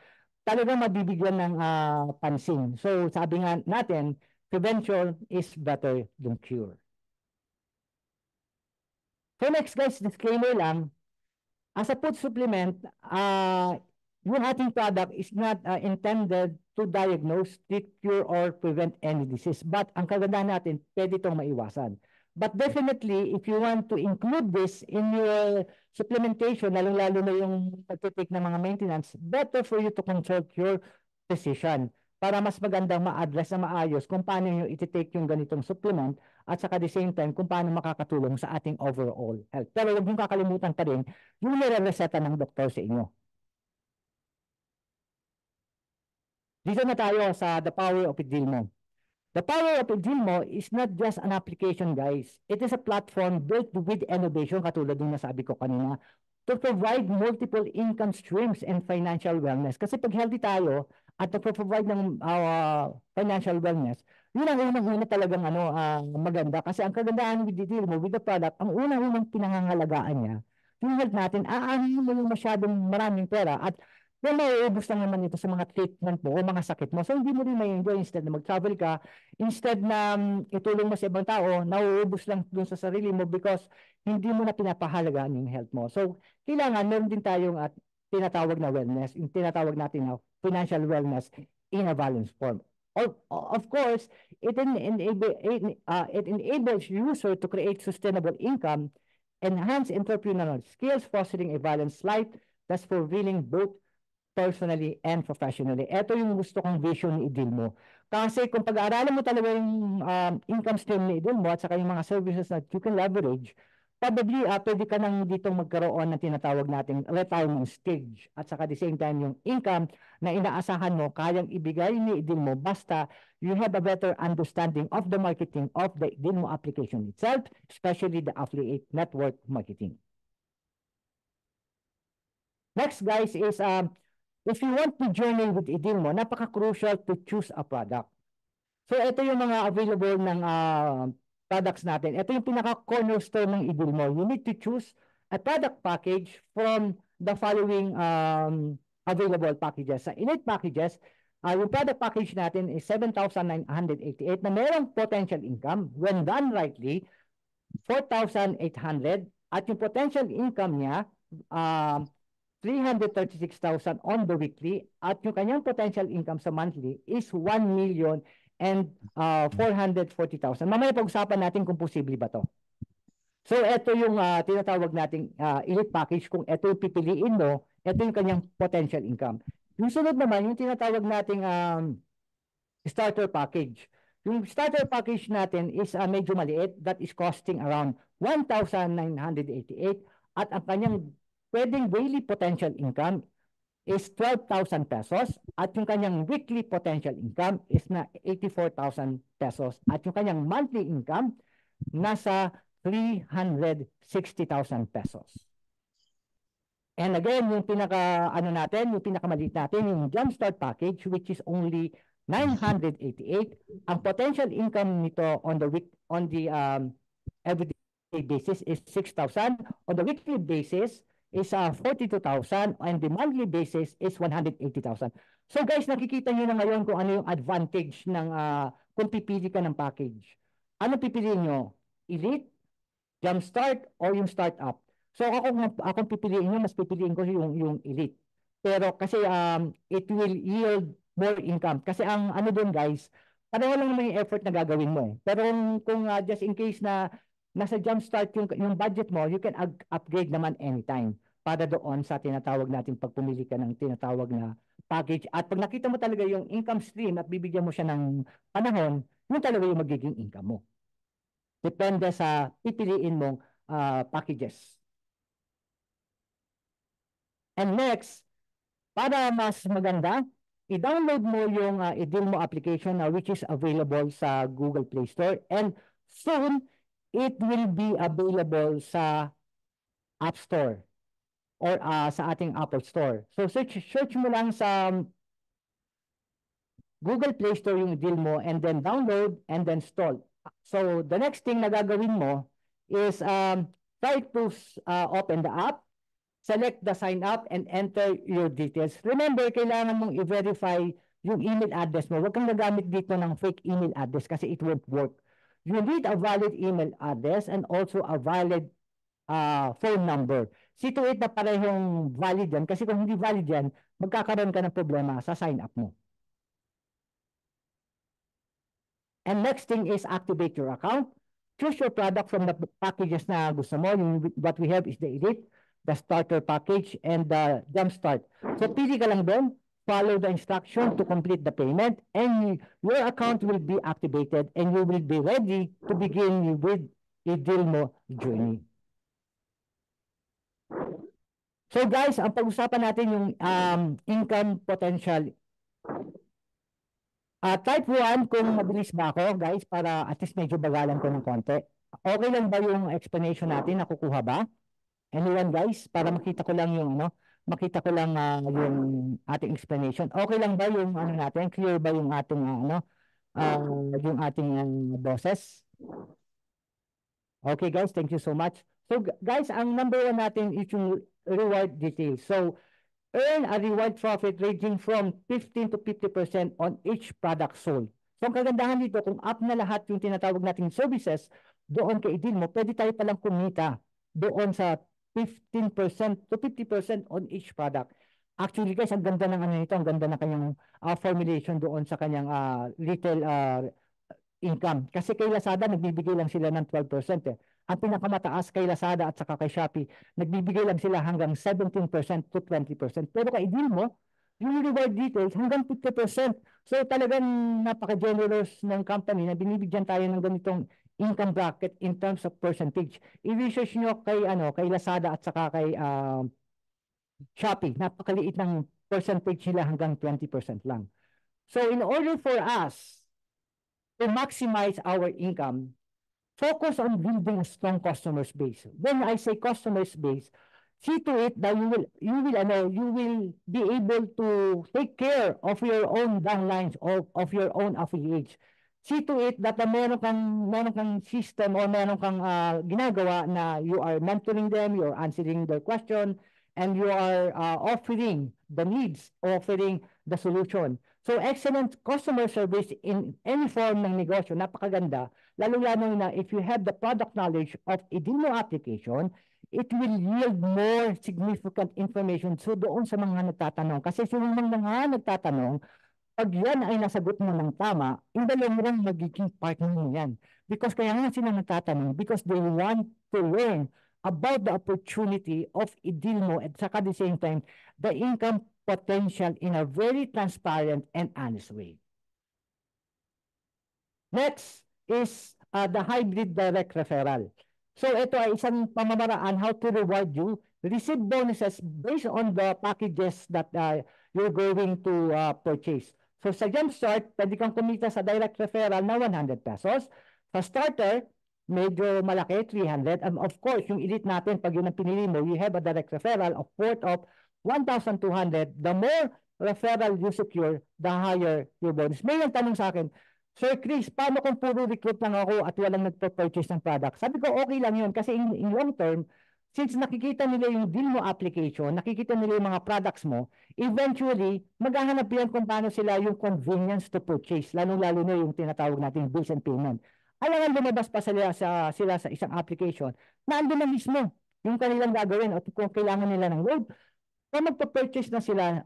talagang mabibigyan ng pansin. So sabi nga natin, prevention is better than cure. So next guys, disclaimer lang, as a food supplement, yung ating product is not intended to diagnose, treat, cure, or prevent any disease. But ang kagandahan natin, pwede itong maiwasan. But definitely, if you want to include this in your supplementation, lalong-lalo na yung pag-take ng mga maintenance, better for you to consult your physician para mas magandang ma-address na maayos kung paano nyo iti-take yung ganitong supplement at saka the same time kung paano makakatulong sa ating overall health. Pero huwag nyo kakalimutan pa rin yung nire-reseta ng doktor sa inyo. Dito na tayo sa The Power of Idilmo. The Power of Idilmo is not just an application, guys. It is a platform built with innovation, katulad ng nasabi ko kanina, to provide multiple income streams and financial wellness. Kasi pag healthy tayo at nagpo-provide ng financial wellness, yun ang unang-una talagang maganda. Kasi ang kagandahan with the product, ang unang-unang pinangangalagaan niya, yung health natin, aanin mo yung masyadong maraming pera at mauubos lang naman ito sa mga treatment mo o mga sakit mo. So hindi mo rin may-enjoy instead na mag-travel ka, instead na itulong mo sa ibang tao, nauubos lang dun sa sarili mo because hindi mo na pinapahalagaan yung health mo. So kailangan meron din tayong tinatawag na wellness, yung tinatawag natin na financial wellness in a balanced form. Of course, it enables user to create sustainable income, enhance entrepreneurial skills, fostering a balanced life that's fulfilling both personally and professionally. Ito yung gusto kong vision ni Idilmo. Kasi kung pag-aaralan mo talaga yung income stream ni Idilmo at saka yung mga services that you can leverage, probably pwede ka nang ditong magkaroon ng tinatawag nating retirement stage. At saka the same time yung income na inaasahan mo, kayang ibigay ni Idilmo basta you have a better understanding of the marketing of the Idilmo application itself, especially the affiliate network marketing. Next guys is if you want to journey with Idilmo, napaka-crucial to choose a product. So ito yung mga available ng products natin. Ito yung pinaka-cornerstone ng Idilmo. You need to choose a product package from the following available packages. Sa innate packages, yung product package natin is 7,988 na merong potential income when done rightly, 4,800 at yung potential income niya, 336,000 on the weekly at yung kanyang potential income sa monthly is 1,440,000. Mamaya pag-usapan natin kung posible ba to. So ito yung tinatawag nating elite package. Kung ito yung pipiliin mo, ito yung kanyang potential income. Yung sunod naman, yung tinatawag nating starter package. Yung starter package natin is medyo maliit. That is costing around 1,988 at ang kanyang pwedeng daily potential income is 12,000 pesos at yung kanyang weekly potential income is na 84,000 pesos at yung kanyang monthly income nasa 360,000 pesos. And again, yung yung pinakamaliit natin, yung Jumpstart package which is only 988. Ang potential income nito on the everyday basis is 6,000. On the weekly basis is 42,000 and the monthly basis is 180,000. So guys, nakikita niyo na ngayon kung ano yung advantage ng kung pipili ka ng package. Ano pipiliin nyo? Elite, Jumpstart, or yung Startup? So akong pipiliin nyo, mas pipiliin ko yung Elite. Pero kasi it will yield more income. Kasi ang ano doon guys, pareho lang naman yung effort na gagawin mo eh. Pero kung just in case na nasa Jumpstart yung budget mo, you can upgrade naman anytime para doon sa tinatawag natin pag pumili ka ng tinatawag na package. At pag nakita mo talaga yung income stream at bibigyan mo siya ng panahon, yun talaga yung magiging income mo. Depende sa pipiliin mong packages. And next, para mas maganda, i-download mo yung iDealmo application which is available sa Google Play Store and soon it will be available sa App Store or sa ating Apple Store. So search mo lang sa Google Play Store yung iDealmo and then download and then install. So the next thing na gagawin mo is try to open the app, select the sign up and enter your details. Remember, kailangan mong i-verify yung email address mo. Huwag kang gagamit dito ng fake email address kasi it won't work. You need a valid email address and also a valid phone number. See to it na parehong valid yan kasi kung hindi valid yan, magkakaroon ka ng problema sa sign up mo. And next thing is activate your account. Choose your product from the packages na gusto mo. What we have is the Elite, the Starter package, and the Jumpstart. So pili ka lang doon, follow the instruction to complete the payment, and your account will be activated and you will be ready to begin with iDealmo journey. So guys, ang pag-usapan natin yung income potential. Type 1, kung mabilis ba ako, guys, para at least medyo bagalan ko ng konti. Okay lang ba yung explanation natin? Nakukuha ba? Anyone, guys? Para makita ko lang yung makita ko lang yung ating explanation. Okay lang ba yung natin? Clear ba yung ating yung ating boses? Okay, guys, thank you so much. So, guys, ang number 1 natin is yung reward details. So, earn a reward profit ranging from 15 to 50% on each product sold. So, ang kagandahan dito, kung up na lahat yung tinatawag nating services, doon kay iDealmo, pwede tayo palang kumita doon sa 15% to 50% on each product. Actually, guys, ang ganda ng nito, ang ganda ng kanyang formulation doon sa kanyang retail income. Kasi kay Lazada, nagbibigay lang sila ng 12% eh. Ang pinakamataas kay Lazada at saka kay Shopee, nagbibigay lang sila hanggang 17% to 20%. Pero kay iDealmo, yung reward details hanggang 50%. So talagang napaka-generous ng company na binibigyan tayo ng ganitong income bracket in terms of percentage. I-research nyo kay Lazada at saka kay Shopee. Napakaliit ng percentage nila hanggang 20% lang. So in order for us to maximize our income, focus on building a strong customer base. When I say customer base, see to it that you will be able to take care of your own downlines of your own affiliates. See to it that meron kang system or meron kang ginagawa na you are mentoring them, you are answering their question, and you are offering the needs, offering the solution. So excellent customer service in any form ng negosyo, napakaganda. Lalo-lalo na if you have the product knowledge of a Dilmo application, it will yield more significant information so doon sa mga nagtatanong. Kasi sa mga nagtatanong, pag yan ay nasagot mo ng tama, in the long run, magiging partner mo yan. Because kaya nga sila nagtatanong, because they want to learn about the opportunity of Idilmo at saka at the same time, the income potential in a very transparent and honest way. Next is the hybrid direct referral. So ito ay isang pamamaraan how to reward you, receive bonuses based on the packages that you're going to purchase. So sa Jumpstart, pwede kang kumita sa direct referral na 100 pesos. Sa starter, medyo malaki, 300. And of course, yung elite natin, pag yun ang pinili mo, you have a direct referral of worth of 1,200. The more referral you secure, the higher your bonus. May nagtanong sa akin, Sir Chris, paano kung puro recruit lang ako at walang nagpo-purchase ng product? Sabi ko, okay lang yun kasi in long term, since nakikita nila yung deal mo application, nakikita nila yung mga products mo, eventually, maghahanap yan kung paano sila yung convenience to purchase, lalo-lalo na yung tinatawag natin bills and payment. Alam lumabas pa sila sa isang application na andun na mismo yung kanilang gagawin o kung kailangan nila ng load, kung magpa-purchase na sila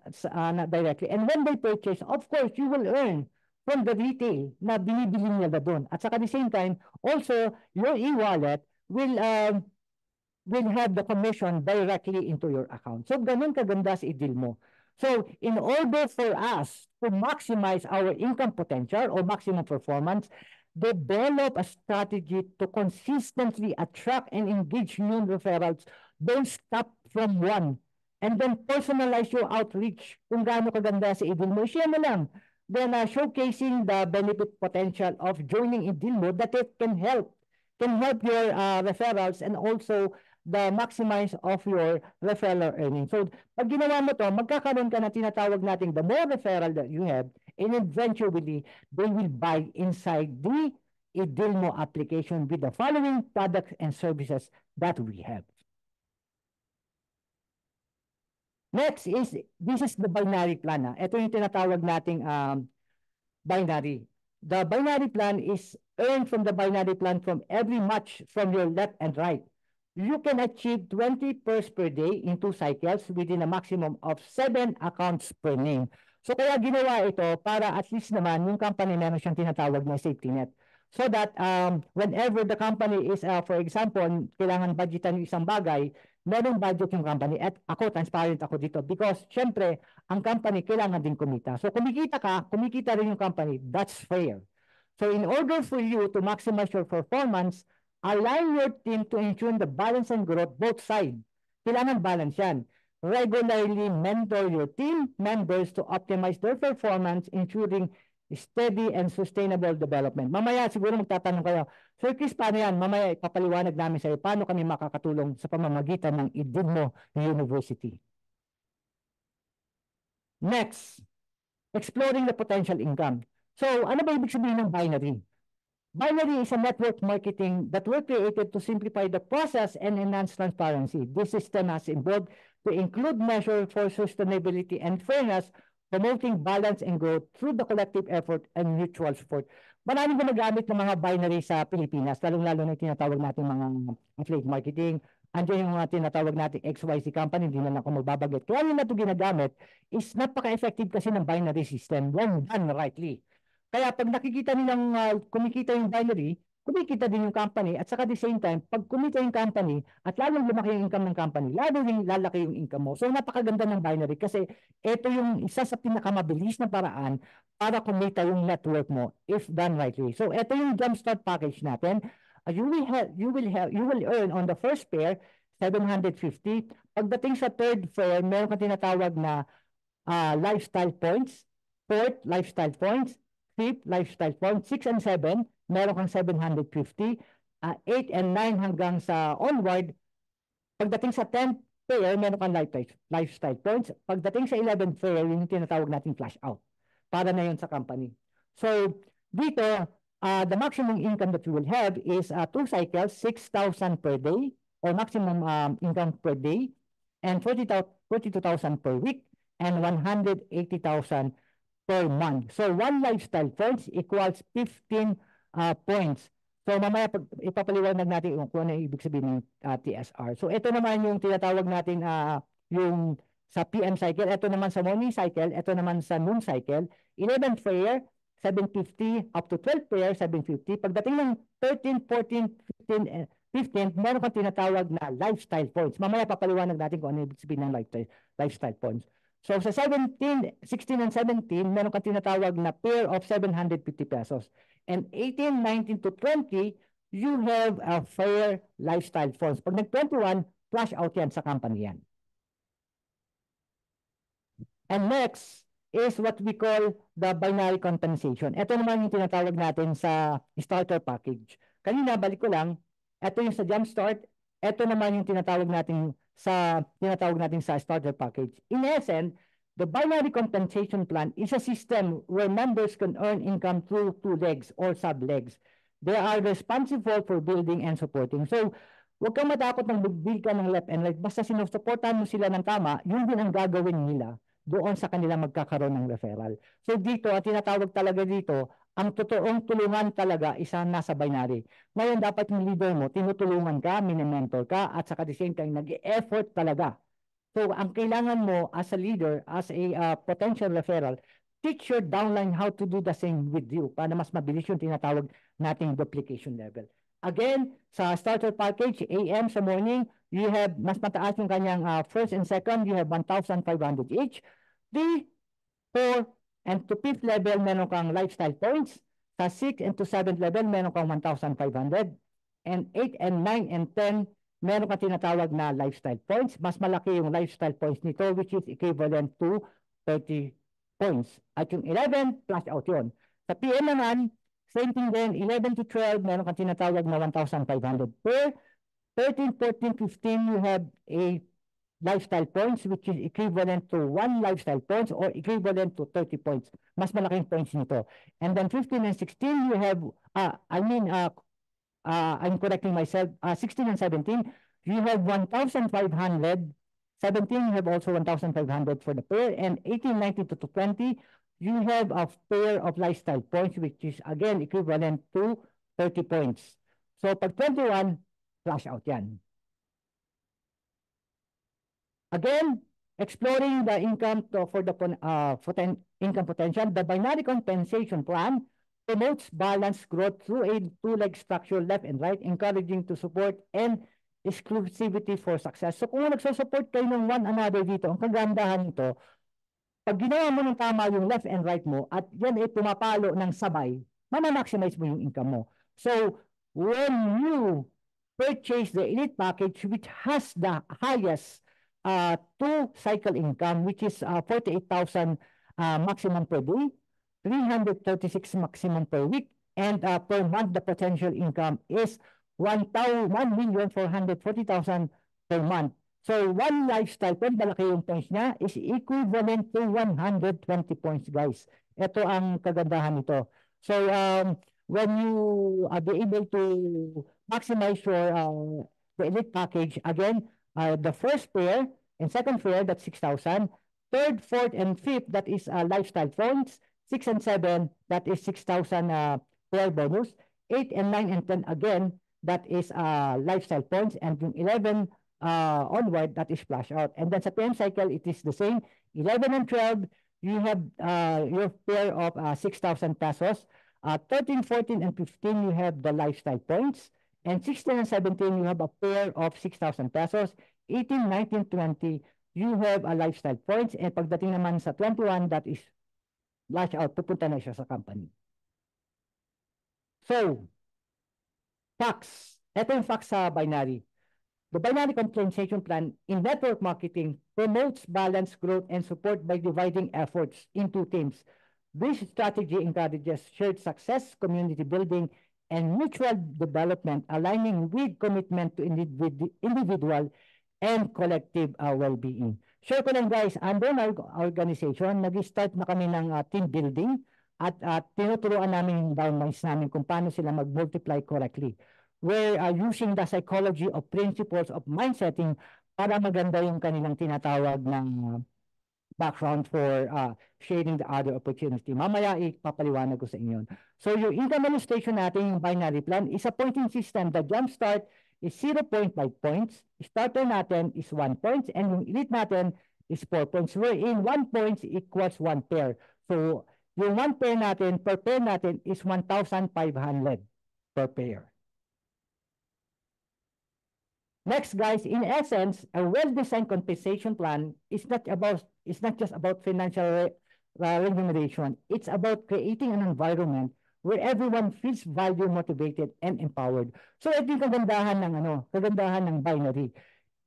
directly. And when they purchase, of course, you will earn from the retail na binibili nila doon. At saka at the same time, also, your e-wallet will have the commission directly into your account. So, ganun kaganda si Idilmo. So, in order for us to maximize our income potential or maximum performance, develop a strategy to consistently attract and engage new referrals. Don't stop from one. And then personalize your outreach. Kung gaano kaganda si Idilmo, share mo lang. Then showcasing the benefit potential of joining Idilmo that it can help your referrals and also the maximize of your referral earnings. So, pag ginawa mo to, magkakaroon ka na tinatawag natin the more referral that you have, and eventually, they will buy inside the Idilmo application with the following products and services that we have. Next is, this is the binary plan. Ito yung tinatawag nating binary. The binary plan is earned from the binary plan from every match from your left and right. You can achieve 20 pairs per day in 2 cycles within a maximum of 7 accounts per name. So kaya ginawa ito para at least naman yung company meron siyang tinatawag na safety net. So that whenever the company is, for example, kailangan budgetan yung isang bagay, merong budget yung company at ako, transparent ako dito because syempre, ang company kailangan din kumita. So kumikita ka, kumikita rin yung company, that's fair. So in order for you to maximize your performance, align your team to ensure the balance and growth both sides. Kailangan balance yan. Regularly mentor your team members to optimize their performance, ensuring steady and sustainable development. Mamaya siguro magtatanong kayo, Sir Chris, paano yan? Mamaya ipapaliwanag namin sa iyo paano kami makakatulong sa pamamagitan ng Idilmo University. Next, exploring the potential income. So, ano ba ibig sabihin ng binary? Binary is a network marketing that were created to simplify the process and enhance transparency. This system has evolved to include measures for sustainability and fairness, promoting balance and growth through the collective effort and mutual support. Maraming gumagamit ng mga binary sa Pilipinas, lalong-lalo na tinatawag natin mga affiliate marketing. Andiyan yung mga tinatawag natin XYZ company, hindi na ako magbabagot. Kaya yung na ito ginagamit is napaka-effective kasi ng binary system when done rightly. Kaya pag nakikita nilang kumikita yung binary, kumikita din yung company at saka at the same time, pag kumita yung company at lalong lumaki yung income ng company, lalo rin lalaki yung income mo. So napakaganda ng binary kasi ito yung isa sa pinakamabilis na paraan para kumita yung network mo if done rightly. So ito yung Jumpstart package natin. You will earn on the first pair 750. Pagdating sa third pair, meron kang tinatawag na lifestyle points, fourth lifestyle points, fifth lifestyle points, 6 and 7, meron kang 750, 8 and 9 hanggang sa onward. Pagdating sa 10th pair, meron kang lifestyle points. Pagdating sa 11th pair, yung tinatawag natin flash out. Para na yun sa company. So, dito, the maximum income that you will have is 2 cycles, 6,000 per day, or maximum income per day, and 42,000 per week. and 180,000 per month. So, one lifestyle points equals 15 points. So, mamaya ipapaliwanag natin kung ano ibig sabihin ng TSR. So, ito naman yung tinatawag natin yung sa PM cycle. Ito naman sa morning cycle. Ito naman sa noon cycle. 11th pair, 750 up to 12th pair, 750. Pagdating ng 13, 14, 15, 15, meron kang tinatawag na lifestyle points. Mamaya papaliwanag natin kung ano ibig sabihin ng lifestyle points. So sa 17, 16 and 17, meron kang tinatawag na pair of 750 pesos. And 18, 19 to 20, you have a fair lifestyle points. Pag nag-21, flash out yan sa company yan. And next is what we call the binary compensation. Ito naman yung tinatawag natin sa starter package. Kanina, balik ko lang, ito yung sa Jumpstart, ito naman yung tinatawag natin sa starter package. In essence, the binary compensation plan is a system where members can earn income through two legs or sub-legs. They are responsible for building and supporting. So, huwag kang matakot ng mag-build ka ng left and right. Basta sinusuportahan mo sila ng tama, yun din ang gagawin nila doon sa kanila magkakaroon ng referral. So dito, at tinatawag talaga dito, ang totoong tulungan talaga isa nasa binary. Ngayon, dapat yung leader mo, tinutulungan ka, minimentor ka, at saka the same time, nag-e-effort talaga. So, ang kailangan mo as a leader, as a potential referral, teach your downline how to do the same with you para mas mabilis yung tinatawag nating duplication level. Again, sa starter package, AM sa morning, you have, mas mataas yung kanyang first and second, you have 1,500 each. 3, 4, and to 5th level, meron kang lifestyle points. Sa 6 and to 7th level, meron kang 1,500. And 8 and 9 and 10, meron kang tinatawag na lifestyle points. Mas malaki yung lifestyle points nito, which is equivalent to 30 points. At yung 11, flash out yun. Sa PM naman, same thing din, 11 to 12, meron kang tinatawag na 1,500 per. 13, 14, 15, you have a lifestyle points which is equivalent to 1 lifestyle points or equivalent to 30 points. Mas malaking points nito. And then 15 and 16, you have, I'm correcting myself, 16 and 17, you have 1,500. 17, you have also 1,500 for the pair. And 18, 19 to 20, you have a pair of lifestyle points which is again equivalent to 30 points. So pag 21, flash out yan. Again, exploring the income for the income potential, the binary compensation plan promotes balanced growth through a two-leg structure, left and right, encouraging to support and exclusivity for success. So kung nagsusupport kayo ng one another dito, ang kagandahan nito, pag ginawa mo ng tama yung left and right mo at yan ay pumapalo ng sabay, ma-maximize mo yung income mo. So when you purchase the elite package which has the highest two-cycle income, which is 48,000 maximum per day, 336 maximum per week, and per month, the potential income is 1,440,000 per month. So, one lifestyle, kung malaki yung points niya, is equivalent to 120 points, guys. Ito ang kagandahan nito. So, when you be able to maximize your the elite package, again, the first pair and second pair, that's 6,000. Third, fourth, and fifth, that is lifestyle points. 6 and 7, that is 6,000 pair bonus. 8 and 9 and 10, again, that is lifestyle points. And yung 11 onward, that is flash out. And then sa PM cycle, it is the same. 11 and 12, you have your pair of 6,000 pesos. 13, 14, and 15, you have the lifestyle points. And 16 and 17, you have a pair of 6,000 pesos. 18, 19, 20, you have a lifestyle points. And pagdating naman sa 21, that is flash out, pupunta na siya sa company. So, facts. Ito yung facts sa binary. The binary compensation plan in network marketing promotes balanced growth and support by dividing efforts into teams. This strategy encourages shared success, community building, and mutual development, aligning with commitment to individual and collective well-being. Share ko lang guys, under our organization, nag-start na kami ng team building at tinuturuan namin yung downlines namin kung paano sila mag-multiply correctly. We're using the psychology of principles of mindsetting para maganda yung kanilang tinatawag ng background for sharing the other opportunity. Mamaya ipapaliwanag ko sa inyo. So yung income illustration natin, yung binary plan, is a pointing system. The jumpstart is 0.5 points. Starter natin is 1 point. And yung elite natin is 4 points. Wherein 1 point equals 1 pair. So yung 1 pair natin, per pair natin is 1,500 per pair. Next, guys, in essence, a well-designed compensation plan is not just about financial remuneration. It's about creating an environment where everyone feels value, motivated, and empowered. So ito yung kagandahan ng binary.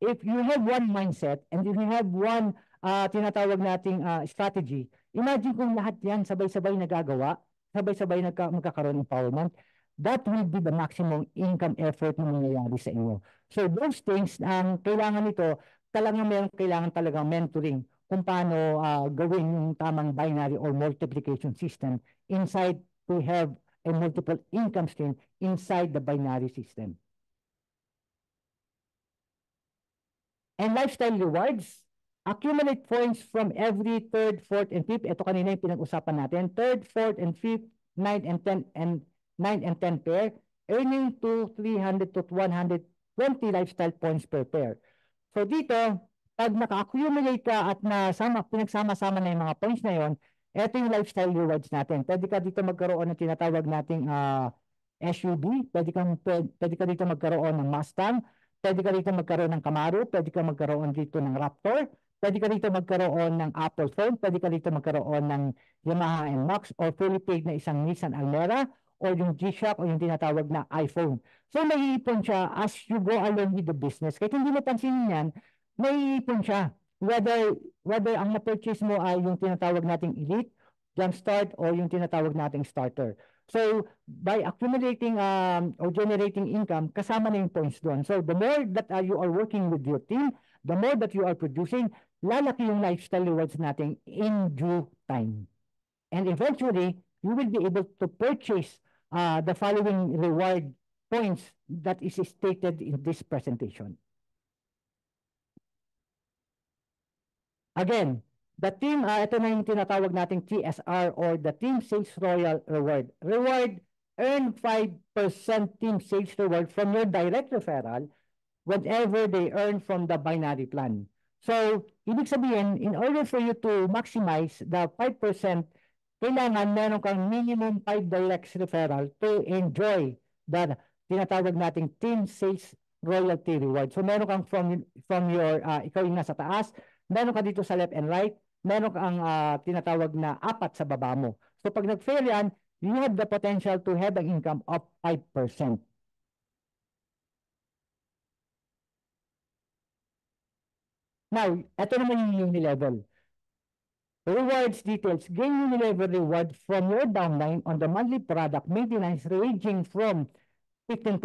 If you have one mindset and if you have one tinatawag nating strategy, imagine kung lahat yan sabay-sabay nagagawa, sabay-sabay magkakaroon ng empowerment, that will be the maximum income effort na mangyayari sa inyo. So those things, ang kailangan nito, kailangan talagang mentoring kung paano gawin yung tamang binary or multiplication system inside to have a multiple income stream inside the binary system. And lifestyle rewards, accumulate points from every third, fourth, and fifth. Ito kanina yung pinag-usapan natin. Third, fourth, and fifth, 9 and 10 and 9 and 10 pair, earning to 300 to 120 lifestyle points per pair. So dito, pag naka-accumulate ka at pinagsama-sama na yung mga points na yon, ito yung lifestyle rewards natin. Pwede ka dito magkaroon ng tinatawag nating SUV, pwede ka dito magkaroon ng Mustang, pwede ka dito magkaroon ng Camaro, pwede ka magkaroon dito ng Raptor, pwede ka dito magkaroon ng Apple phone, pwede ka dito magkaroon ng Yamaha NMAX or fully paid na isang Nissan Almera or yung G-Shock o yung tinatawag na iPhone. So naiipon siya as you go along with the business. Kahit hindi mo pansinin yan, naiipon siya. Whether ang na-purchase mo ay yung tinatawag nating elite, jumpstart, or yung tinatawag nating starter. So by accumulating or generating income, kasama na yung points doon. So the more that you are working with your team, the more that you are producing, lalaki yung lifestyle rewards natin in due time. And eventually, you will be able to purchase the following reward points that is stated in this presentation. Again, the team, ito na yung tinatawag nating TSR or the Team Sales Royal Reward. Reward, earn 5% team sales reward from your direct referral whenever they earn from the binary plan. So, ibig sabihin, in order for you to maximize the 5%, kailangan meron kang minimum 5 direct referral to enjoy the tinatawag nating team sales royalty reward. So meron kang from your, ikaw yung nasa taas, meron ka dito sa left and right, meron kang tinatawag na apat sa baba mo. So pag nag-fail yan, you have the potential to have an income of 5%. Now, ito naman yung Unilevel. Rewards details. Gain Unilevel reward from your downline on the monthly product maintenance ranging from 15%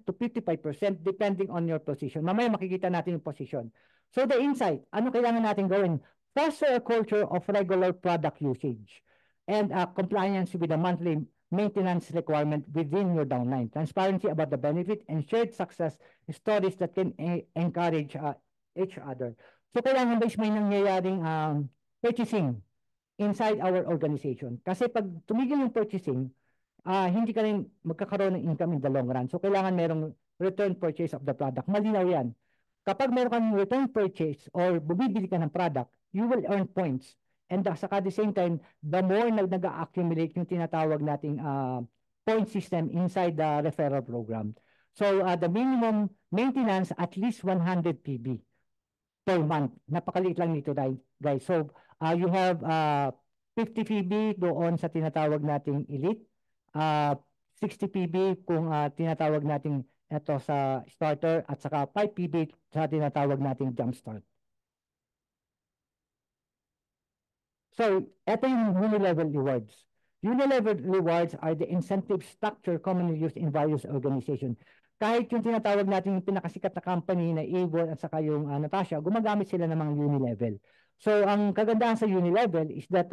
to 55% depending on your position. Mamaya makikita natin yung position. So the insight, ano kailangan natin gawin? Foster a culture of regular product usage and compliance with the monthly maintenance requirement within your downline. Transparency about the benefit and shared success stories that can encourage each other. So kailangan guys may nangyayaring purchasing inside our organization. Kasi pag tumigil yung purchasing, hindi ka rin magkakaroon ng income in the long run. So, kailangan merong return purchase of the product. Malinaw yan. Kapag meron kang return purchase or bumibili ka ng product, you will earn points. And saka at the same time, the more nag-accumulate yung tinatawag nating point system inside the referral program. So, the minimum maintenance at least 100 PB per month. Napakaliit lang nito, guys. So, you have 50 PB doon sa tinatawag nating elite, 60 PB kung tinatawag nating ito sa starter at saka 5 PB sa tinatawag nating jumpstart. So, ito yung Unilevel rewards. Unilevel rewards are the incentive structure commonly used in various organizations. Kahit yung tinatawag natin yung pinakasikat na company na Avon at saka yung Natasha, gumagamit sila ng mga Unilevel. So, ang kagandahan sa Unilevel is that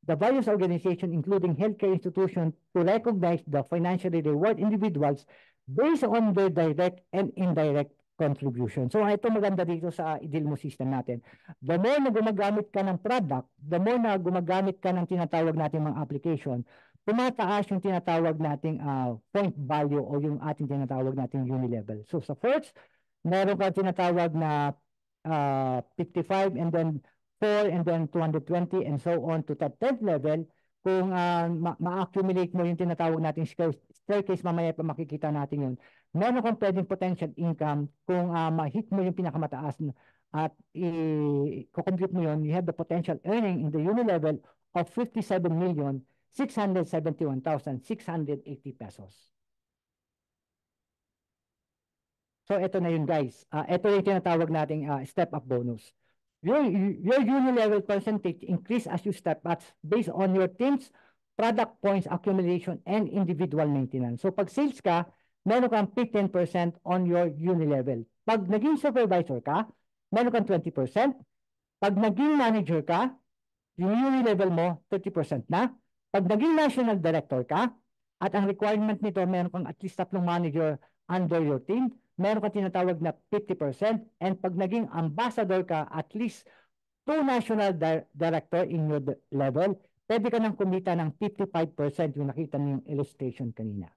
the various organizations, including healthcare institutions, to recognize the financially reward individuals based on their direct and indirect contribution. So ito maganda dito sa IDILMO system natin. The more na gumagamit ka ng product, the more na gumagamit ka ng tinatawag natin mga application, tumataas yung tinatawag nating point value o yung ating tinatawag nating unilevel. So sa first, meron ka tinatawag na 55 and then 4 and then 220 and so on to that 10th level. Kung ma-accumulate mo yung tinatawag nating staircase, mamaya pa makikita natin yun. Meron kang pwedeng potential income kung ma-hit mo yung pinakamataas at i-compute mo yun, you have the potential earning in the unilevel of 57,671,680 pesos. So ito na yun guys. Ito yung tinatawag nating step-up bonus. Your unilevel percentage increase as you step up based on your team's product points accumulation and individual maintenance. So pag sales ka, meron kang 15% on your unilevel. Pag naging supervisor ka, meron kang 20%. Pag naging manager ka, yung unilevel mo, 30% na. Pag naging national director ka, at ang requirement nito, meron kang at least 3 manager under your team, meron kang tinatawag na 50%, and pag naging ambassador ka, at least 2 national director in your level, pwede ka nang kumita ng 55% yung nakita niyo yung illustration kanina.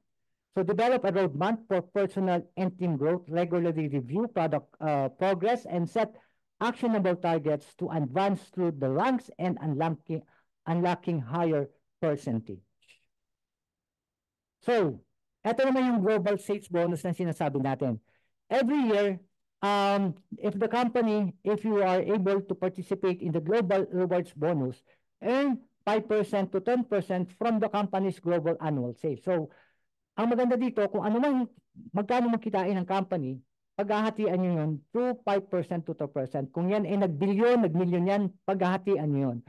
So develop a roadmap for personal and team growth, regularly review product progress, and set actionable targets to advance through the ranks and unlocking higher percentage. So, ito naman yung global sales bonus na sinasabi natin. Every year, if you are able to participate in the global rewards bonus, earn 5% to 10% from the company's global annual sales. So, ang maganda dito, kung ano man, magkano magkitain ng company, paghahatian nyo yun to 5% to 2%. Kung yan ay nag-billion, nag-million yan, paghahatian nyo yun.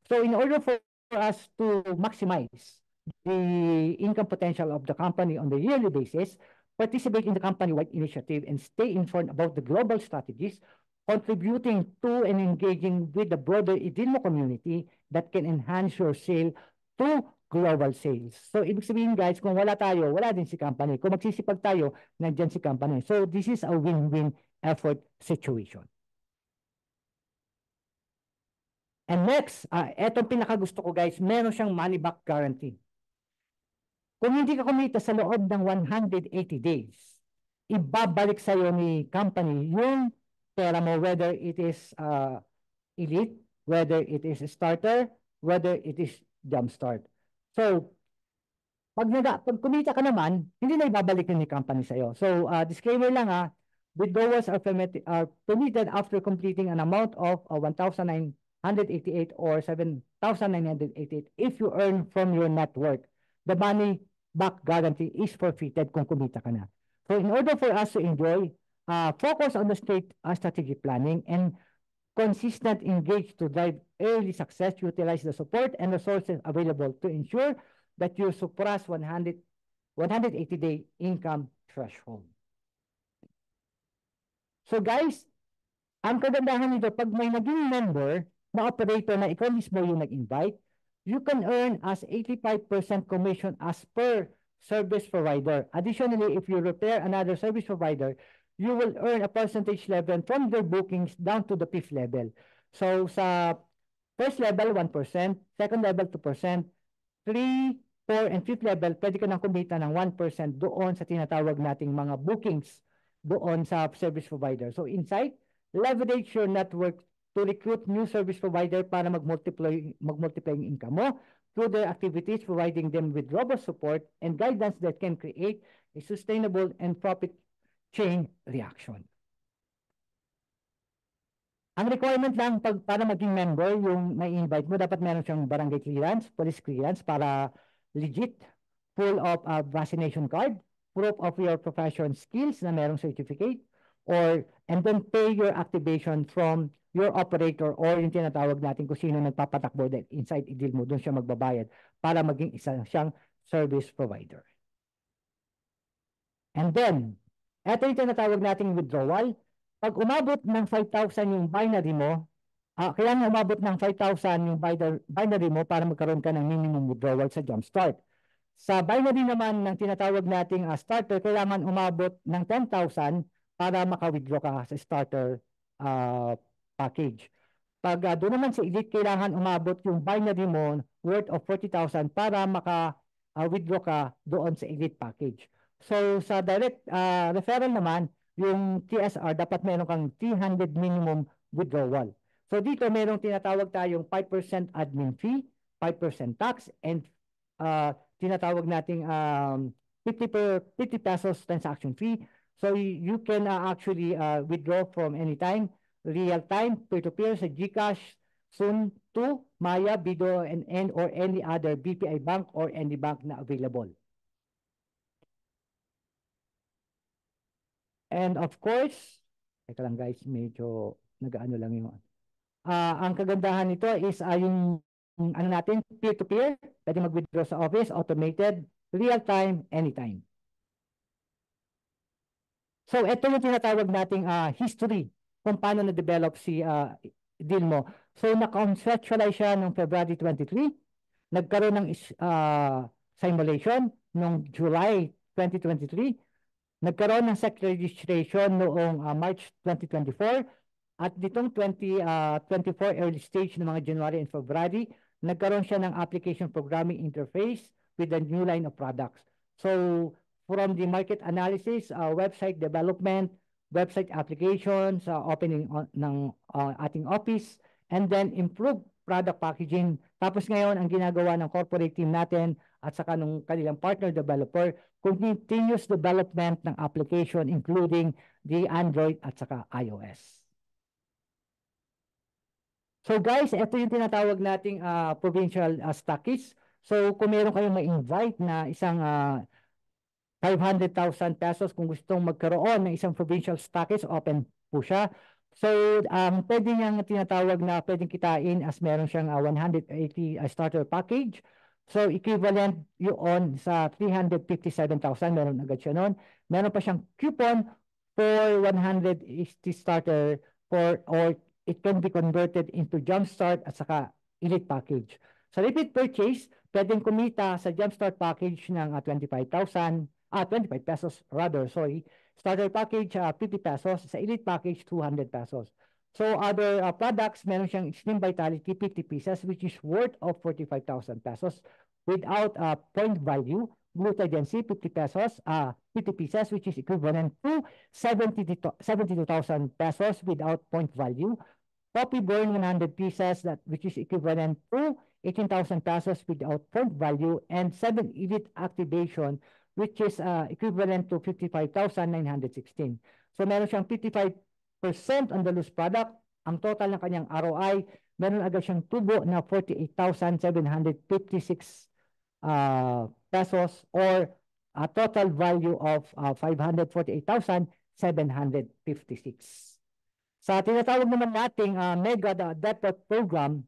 So, in order for us to maximize the income potential of the company on the yearly basis, participate in the company-wide initiative, and stay informed about the global strategies, contributing to and engaging with the broader IDILMO community that can enhance your sale to global sales. So, ibig sabihin guys, kung wala tayo, wala din si company. Kung magsisipag tayo, nandyan si company. So, this is a win-win effort situation. And next, etong pinakagusto ko guys, meron siyang money back guarantee. Kung hindi ka kumita sa loob ng 180 days, ibabalik sa'yo ni company yung pera mo, whether it is elite, whether it is starter, whether it is jumpstart. So, pag kumita ka naman, hindi na ibabalik yun ni company sa'yo. So, disclaimer lang withdrawals are permitted after completing an amount of 1,988 or 7,988 if you earn from your network. The money back guarantee is forfeited kung kumita ka na. So in order for us to enjoy, focus on the strategic planning and consistent engage to drive early success, utilize the support and resources available to ensure that you surpass 180-day income threshold. So guys, ang kagandahan nito, pag may naging member na operator na ikaw mismo yung nag-invite, you can earn as 85% commission as per service provider. Additionally, if you repair another service provider, you will earn a percentage level from their bookings down to the 5th level. So sa first level, 1%, second level, 2%, 3, 4, and 5th level, pwede ka nang kumita ng 1% doon sa tinatawag nating mga bookings doon sa service provider. So inside, leverage your network to recruit new service provider para mag-multiply yung income mo through their activities, providing them with robust support and guidance that can create a sustainable and profit chain reaction. Ang requirement lang para maging member, yung na-invite mo, dapat meron siyang barangay clearance, police clearance para legit, full of a vaccination card, proof of your profession skills na merong certificate, and then pay your activation from your operator or yung tinatawag natin kung sino nagpapatakbo inside IDILMO, doon siya magbabayad para maging isa siyang service provider. And then, eto yung tinatawag nating withdrawal. Pag umabot ng 5,000 yung binary mo, kailangan umabot ng 5,000 yung binary mo para magkaroon ka ng minimum withdrawal sa Jumpstart. Sa binary naman ng tinatawag nating starter, kailangan umabot ng 10,000 para maka-withdraw ka sa starter package. Pag doon naman sa elite, kailangan umabot yung binary mo worth of 40,000 para maka-withdraw ka doon sa elite package. So sa direct referral naman, yung TSR, dapat meron kang 300 minimum withdrawal. So dito merong tinatawag tayong 5% admin fee, 5% tax, and tinatawag nating 50 pesos transaction fee. So you can actually withdraw from anytime, real time, peer-to-peer sa GCash, Soon to Maya, Bido, and or any other BPI bank or any bank na available. And of course, teka lang guys, medyo nag-ano lang yung ang kagandahan nito is yung ano natin, peer-to-peer, pwede mag-withdraw sa office, automated, real-time, anytime. So ito yung tinatawag nating history kung paano na-develop si deal mo. So na-conceptualize siya noong February 23, nagkaroon ng simulation noong July 2023, nagkaroon ng SEC registration noong March 2024, at nitong 2024 early stage ng mga January and February, nagkaroon siya ng application programming interface with a new line of products. So from the market analysis, website development, website applications, opening ng ating office, and then improve product packaging. Tapos ngayon, ang ginagawa ng corporate team natin at saka ng kanilang partner developer, continuous development ng application including the Android at saka iOS. So guys, ito yung tinatawag nating provincial stockists. So kung meron kayong ma-invite na isang 500,000 pesos kung gustong magkaroon ng isang provincial stockist, open po siya. So pwede niyang tinatawag na pwedeng kitain as meron siyang 180 starter package. So equivalent yun sa 357,000, meron agad siya noon. Meron pa siyang coupon for 180 starter or it can be converted into Jumpstart at saka Elite package. Sa repeat purchase, pwedeng kumita sa Jumpstart package ng 25,000, 25 pesos rather, sorry. Starter package, 50 pesos. Sa Elite package, 200 pesos. So other products, meron siyang Extreme Vitality, 50 pieces, which is worth of 45,000 pesos without point value. Glutagency, 50 pesos, 50 pieces, which is equivalent to 72,000 pesos without point value. Copy burn 100 pieces, which is equivalent to 18,000 pesos without point value, and 7 elite activation, which is equivalent to 55,916. So meron siyang 55% on the loose product. Ang total ng kanyang ROI, meron agad siyang tubo na 48,756 pesos, or a total value of 548,756. Sa tinatawag naman nating mega depot program,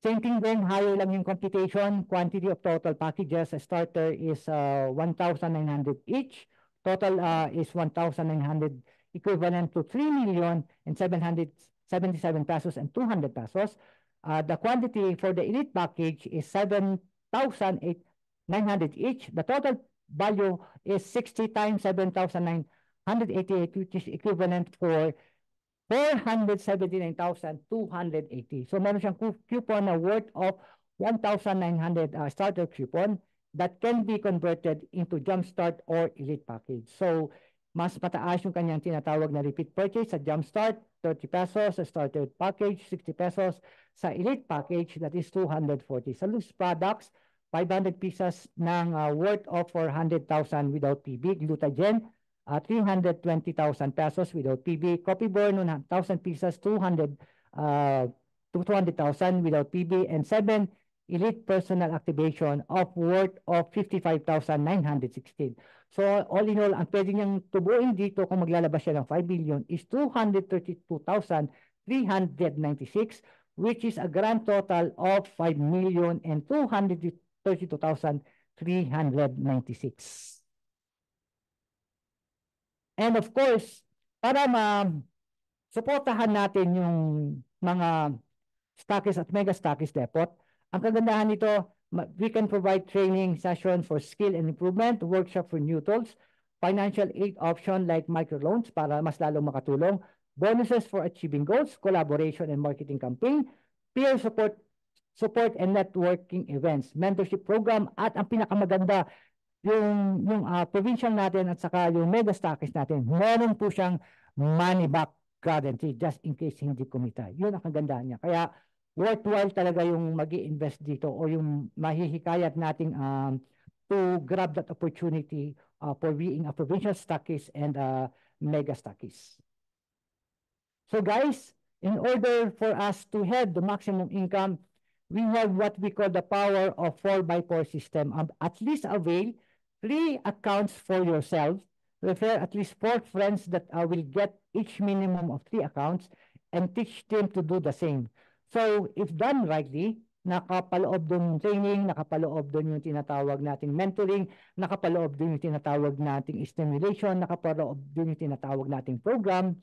same thing din, higher lang yung computation. Quantity of total packages. A starter is 1,900 each. Total is 1,900, equivalent to 3,777 pesos and 200 pesos. The quantity for the elite package is 7,900 each. The total value is 60 times 7,988, which is equivalent for 479,280. So meron siyang coupon na worth of 1,900 starter coupon that can be converted into Jumpstart or Elite package. So mas mataas yung kanyang tinatawag na repeat purchase sa Jumpstart, 30 pesos. Sa starter package, 60 pesos. Sa Elite package, that is 240. Sa loose products, 500 pieces ng worth of 400,000 without PB. Glutagen, 320,000 pesos without PB. Copy burn, 1,000 pieces, 200,000 without PB. And 7 elite personal activation of worth of 55,916. So all in all, ang pwede niyang tubuin dito kung maglalabas siya ng 5 billion is 232,396, which is a grand total of 5,232,396. And of course, para ma-suportahan natin yung mga stockists at mega stockists depot, ang kagandahan nito, we can provide training session for skill and improvement, workshop for new tools, financial aid option like microloans para mas lalong makatulong, bonuses for achieving goals, collaboration and marketing campaign, peer support and networking events, mentorship program, at ang pinakamaganda, yung provincial natin at saka yung mega stockies natin, meron po siyang money back guarantee just in case hindi kumita. Yun ang kagandahan niya. Kaya worthwhile talaga yung mag-i-invest dito o yung mahihikayat nating to grab that opportunity for being a provincial stockies and mega stockies. So guys, in order for us to have the maximum income, we have what we call the power of 4x4 system. At least avail 3 accounts for yourself. Refer at least 4 friends that will get each minimum of 3 accounts and teach them to do the same. So if done rightly, nakapaloob doon yung training, nakapaloob doon yung tinatawag nating mentoring, nakapaloob doon yung tinatawag nating stimulation, nakapaloob doon yung tinatawag nating program,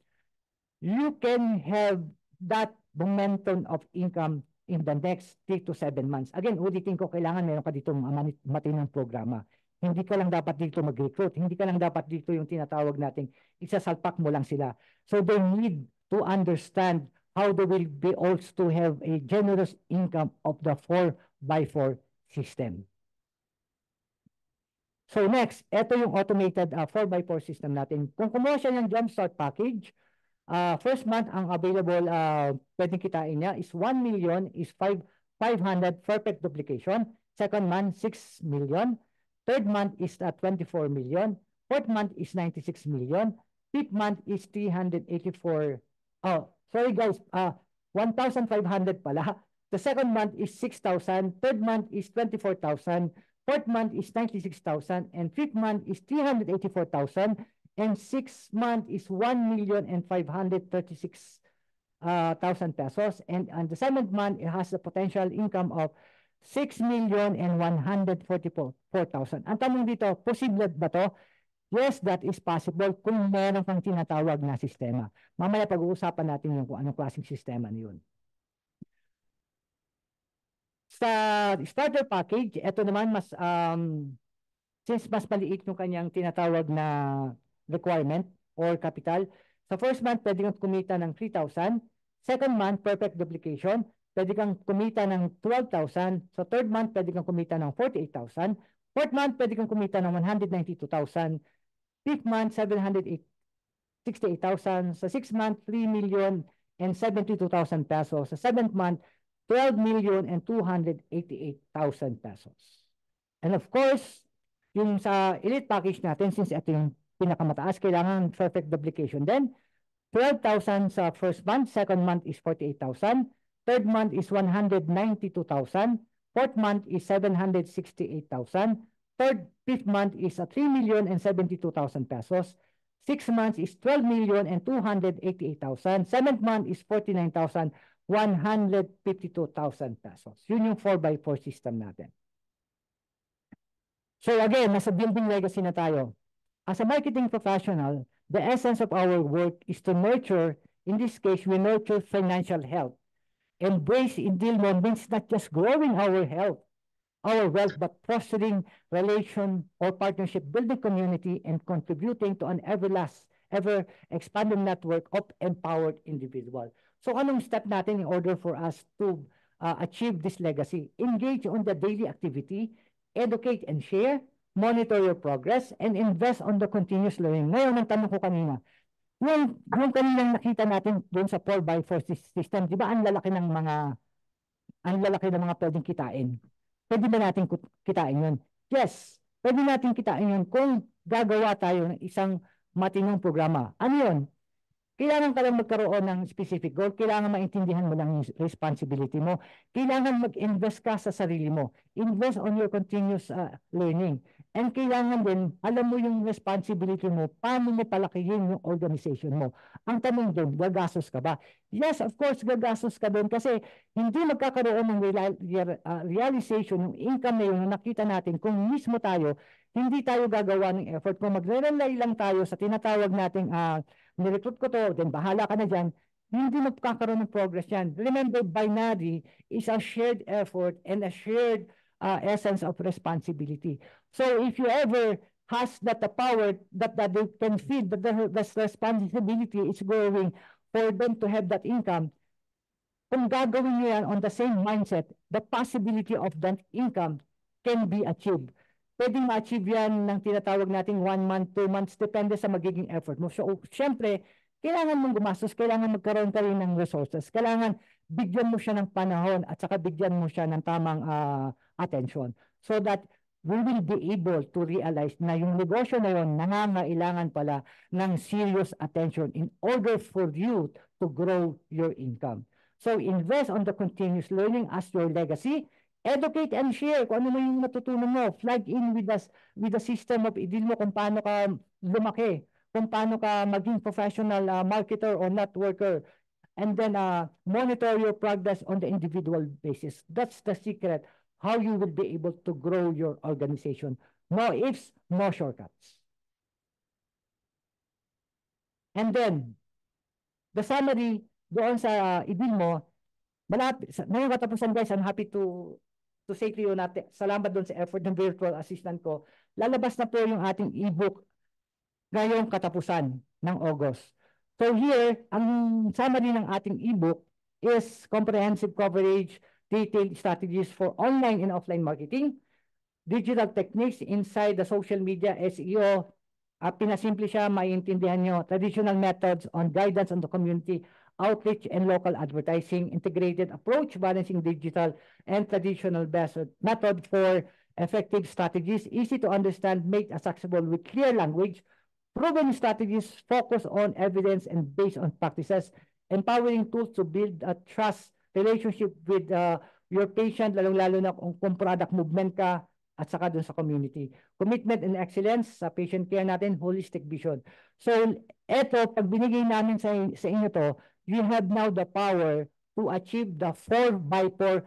you can have that momentum of income in the next 3 to 7 months. Again, ulitin ko, kailangan meron ka dito matinong programa. Hindi ka lang dapat dito mag-recruit. Hindi ka lang dapat dito yung tinatawag nating isasalpak mo lang sila. So they need to understand how they will be also to have a generous income of the 4x4 system. So next, ito yung automated 4x4 system natin. Kung kumuha siya ng Jumpstart package, first month ang available pwedeng kitain niya is 1 million is 500 perfect duplication. Second month, 6 million. Third month is 24 million. Fourth month is 96 million. Fifth month is 384. Oh, sorry guys, 1,500 pala. The second month is 6,000. Third month is 24,000. Fourth month is 96,000. And fifth month is 384,000. And 6 month is 1,536,000 pesos. And on the 7th month, it has a potential income of 6,144,000. Ang tanong dito, posible ba to? Yes, that is possible kung meron kang tinatawag na sistema. Mamaya pag-uusapan natin yung kung anong klaseng sistema na yun. Sa starter package, ito naman mas, since mas maliit yung kanyang tinatawag na requirement or capital, sa first month, pwede kang kumita ng 3,000. Second month, perfect duplication, pwede kang kumita ng 12,000. Sa third month, pwede kang kumita ng 48,000. Fourth month, pwede kang kumita ng 192,000. Fifth month, 768,000. Sa sixth month, 3,072,000 pesos. Sa seventh month, 12,288,000 pesos. And of course, yung sa elite package natin, since ito yung pinakamataas, kailangan perfect duplication. Then, 12,000 sa first month, second month is 48,000, third month is 192,000, fourth month is 768,000, fifth month is 3,072,000 pesos, sixth month is 12,288,000, seventh month is 49,152,000 pesos. Yun yung 4x4 system natin. So again, nasa building legacy na tayo. As a marketing professional, the essence of our work is to nurture, in this case, we nurture financial health. Embrace in Dilmon means not just growing our health, our wealth, but fostering relation or partnership, building community, and contributing to an ever-expanding network of empowered individuals. So anong step natin in order for us to achieve this legacy? Engage on the daily activity, educate and share, monitor your progress, and invest on the continuous learning. Ngayon, ang tanong ko kanina, yung kaninang nakita natin doon sa 4x4 system, di ba ang lalaki ng mga pwedeng kitain? Pwede ba natin kitain yun? Yes, pwede natin kitain yun kung gagawa tayo ng isang matinong programa. Ano yun? Kailangan ka lang magkaroon ng specific goal. Kailangan maintindihan mo lang yung responsibility mo. Kailangan mag-invest ka sa sarili mo. Invest on your continuous learning. And kailangan din, alam mo yung responsibility mo, paano mo palakihin yung organization mo. Ang tanong doon, gagastos ka ba? Yes, of course, gagastos ka doon kasi hindi magkakaroon ng realization, yung income na yun na nakita natin kung mismo tayo, hindi tayo gagawa ng effort. Kung magre-rely lang tayo sa tinatawag nating nirecruit ko to, then bahala ka na dyan, hindi magkakaroon ng progress yan. Remember, binary is a shared effort and a shared essence of responsibility. So if you ever has that the power that they can feel that the responsibility is growing for them to have that income. Kung gagawin nyo yan on the same mindset, the possibility of that income can be achieved. Pwedeng ma-achieve yan ng tinatawag nating 1 month, 2 months, depende sa magiging effort mo. So, syempre, kailangan mong gumastos, kailangan magkaroon ka rin ng resources, kailangan bigyan mo siya ng panahon at saka bigyan mo siya ng tamang attention so that we will be able to realize na yung negosyo na yun nangangailangan pala ng serious attention in order for you to grow your income. So invest on the continuous learning as your legacy. Educate and share kung ano mo yung natutunan mo. Flag in with the system of Idilmo kung paano ka lumaki, kung paano ka maging professional marketer or networker. And then monitor your progress on the individual basis. That's the secret. How you will be able to grow your organization. No ifs, no shortcuts. And then, the summary doon sa Idilmo, ngayong katapusan guys, I'm happy to say to you natin, salamat doon sa effort ng virtual assistant ko. Lalabas na po yung ating ebook ngayong katapusan ng August. So here, ang summary ng ating ebook is comprehensive coverage, detailed strategies for online and offline marketing, digital techniques inside the social media, SEO, pinasimple siya, maiintindihan nyo, traditional methods on guidance on the community, outreach and local advertising, integrated approach, balancing digital and traditional method for effective strategies, easy to understand, made accessible with clear language, proven strategies, focus on evidence and based on practices, empowering tools to build a trust relationship with your patient, lalong-lalo na kung product movement ka, at saka dun sa community. Commitment and excellence sa patient care natin, holistic vision. So, eto, pag binigay namin sa inyo to, you have now the power to achieve the 4x4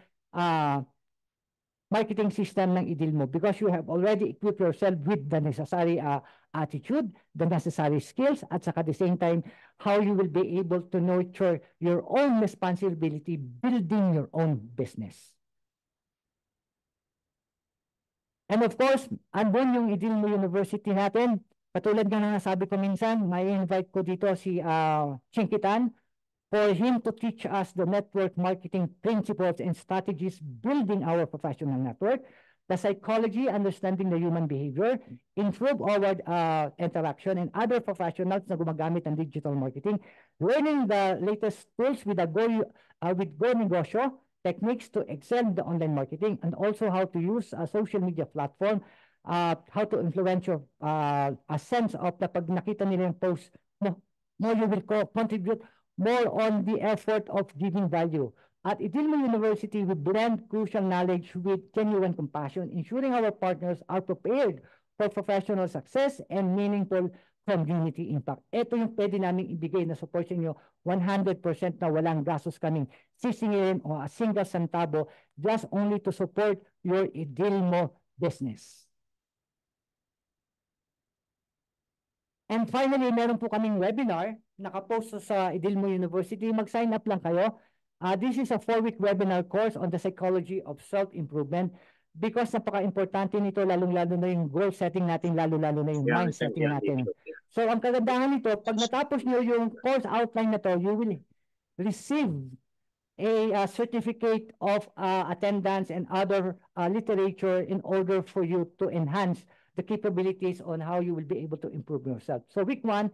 marketing system ng Idilmo because you have already equipped yourself with the necessary attitude, the necessary skills, at saka at the same time, how you will be able to nurture your own responsibility building your own business. And of course, andun yung Idilmo University natin. Katulad nga na nasabi ko minsan, may invite ko dito si Chinkitan for him to teach us the network marketing principles and strategies building our professional network, the psychology, understanding the human behavior, improve our interaction, and other professionals na gumagamit ng digital marketing, learning the latest tools with Go Negosyo, techniques to excel in the online marketing, and also how to use a social media platform, how to influence your a sense of na pag nakita nila yung post mo, you will contribute more on the effort of giving value. At Idilmo University, we blend crucial knowledge with genuine compassion, ensuring our partners are prepared for professional success and meaningful community impact. Ito yung pwede namin ibigay na support sa inyo 100% na walang gastos kaming sisingilin o a single centavo just only to support your Idilmo business. And finally, meron po kaming webinar nakapost sa Idilmo University. Mag-sign up lang kayo. This is a 4-week webinar course on the psychology of self-improvement because napaka-importante nito, lalong-lalo na yung goal setting natin, lalo-lalo na yung mind setting natin. So, ang kagandahan nito, pag natapos nyo yung course outline na to, you will receive a certificate of attendance and other literature in order for you to enhance the capabilities on how you will be able to improve yourself. So, week 1,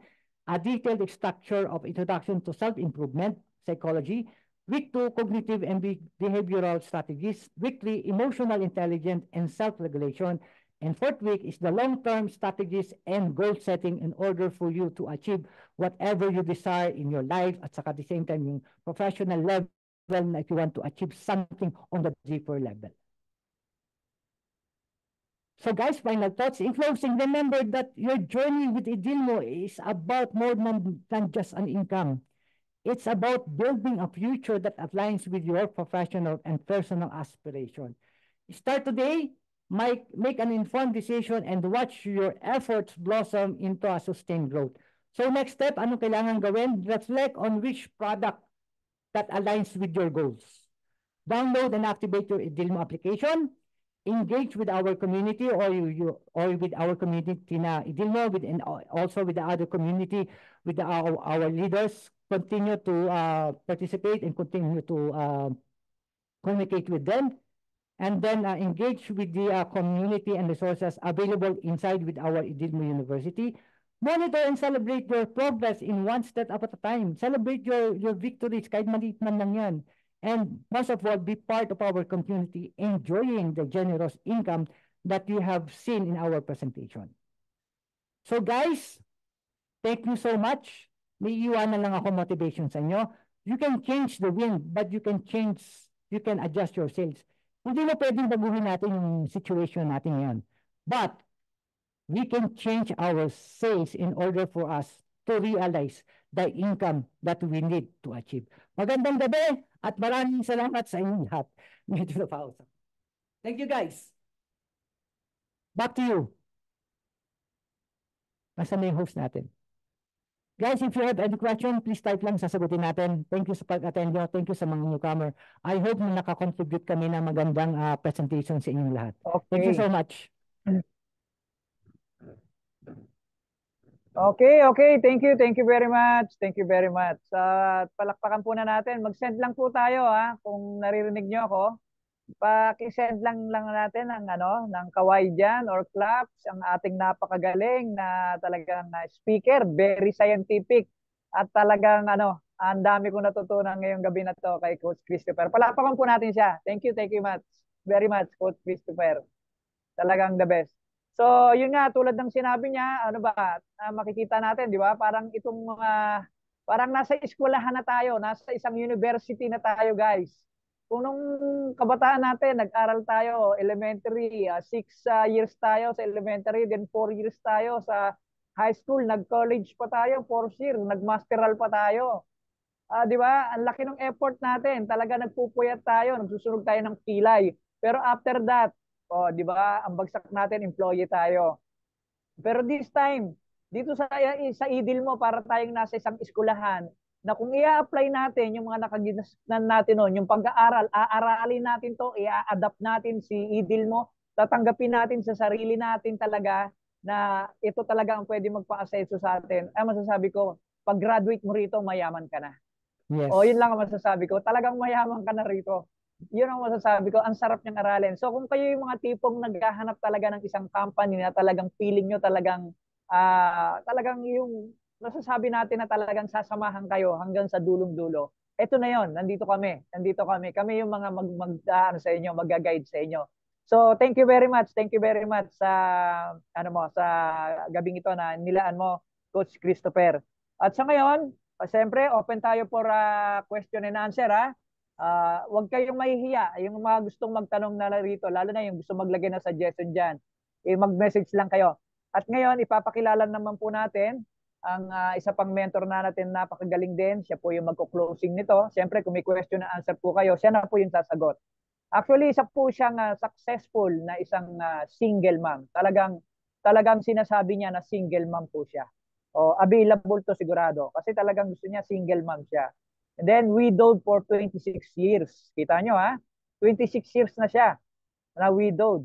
a detailed structure of introduction to self-improvement, psychology. Week 2, cognitive and behavioral strategies. Week 3, emotional intelligence and self-regulation. And 4th week is the long-term strategies and goal setting in order for you to achieve whatever you desire in your life at saka at the same time yung professional level na if you want to achieve something on the deeper level. So guys, final thoughts. In closing, remember that your journey with Idilmo is about more than just an income. It's about building a future that aligns with your professional and personal aspiration. Start today, make an informed decision, and watch your efforts blossom into a sustained growth. So next step, anong kailangan gawin? Reflect on which product that aligns with your goals. Download and activate your Idilmo application. engage with our community, or or with our community na Idilmo, with, and also with the other community, with our leaders, continue to participate and continue to communicate with them, and then engage with the community and resources available inside with our Idilmo University. Monitor and celebrate your progress in one step at a time. Celebrate your victories, kahit maliit man lang yan. And most of all, be part of our community, enjoying the generous income that you have seen in our presentation. So guys, thank you so much. May iwanan lang ako motivation sa inyo. You can change the wind, but you can adjust your sails. Hindi na pwedeng baguhin natin yung situation natin ngayon. But we can change our sails in order for us to realize the income that we need to achieve. Magandang gabi at maraming salamat sa inyong lahat. Medyo na pausa. Thank you guys. Back to you. Nasaan na yung host natin? Guys, if you have any question, please type lang, sasagutin natin. Thank you sa pag-attend nyo. Thank you sa mga newcomer. I hope na nakakontribute kami ng magandang presentation sa inyong lahat. Okay. Thank you so much. Okay. Thank you very much. Thank you very much. Palakpakan po na natin. Mag-send lang po tayo kung naririnig nyo ako. Paki-send lang natin ng kaway diyan or claps ang ating napakagaling na talagang speaker, very scientific at talagang ang dami kong natutunan ngayong gabi na to kay Coach Christopher. Palakpakan po natin siya. Thank you much. Very much, Coach Christopher. Talagang the best. So, yun nga, tulad ng sinabi niya, makikita natin, di ba? Parang itong parang nasa eskwelahan na tayo, nasa isang university na tayo, guys. Kung nung kabataan natin, nag-aral tayo, elementary, 6 years tayo sa elementary, then 4 years tayo sa high school, nag-college pa tayo, 4th year, nag-masteral pa tayo. Di ba? Ang laki ng effort natin. Talaga nagpupuyat tayo, nagsusunog tayo ng pilay. Pero after that, di ba, ang bagsak natin, employee tayo. Pero this time, dito sa Idilmo, para tayong nasa isang eskulahan, na kung i-apply natin yung mga nakaginasnan natin noon, yung pag-aaral, aaralin natin to, i-adapt natin si Idilmo, tatanggapin natin sa sarili natin talaga na ito talaga ang pwede magpa-aseso sa atin. Ay masasabi ko, pag graduate mo rito, mayaman ka na. Yes. Yun lang ang masasabi ko. Talagang mayaman ka na rito. Yun ang masasabi ko. Ang sarap niyang aralin. So kung kayo yung mga tipong naghahanap talaga ng isang company na talagang feeling nyo talagang yung masasabi natin na talagang sasamahan kayo hanggang sa dulong-dulo. Ito na yon, nandito kami. Kami yung mga sa inyo, mag-guide sa inyo. So, thank you very much sa sa gabing ito na nilaan mo, Coach Christopher. At sa ngayon, siyempre, open tayo for question and answer huwag kayong mahihiya. Yung mga gustong magtanong na rito, lalo na yung gusto maglagay na suggestion diyan, mag-message lang kayo. At ngayon, ipapakilala naman po natin ang isa pang mentor na natin, napakagaling din. Siya po yung magko-closing nito. Siyempre, kung may question na answer po kayo, siya na po yung sasagot. Actually, isa po siyang successful na isang single mom. Talagang sinasabi niya na single mom po siya. Available to sigurado. Kasi talagang gusto niya single mom siya. And then, widowed for 26 years. Kita nyo 26 years na siya na widowed.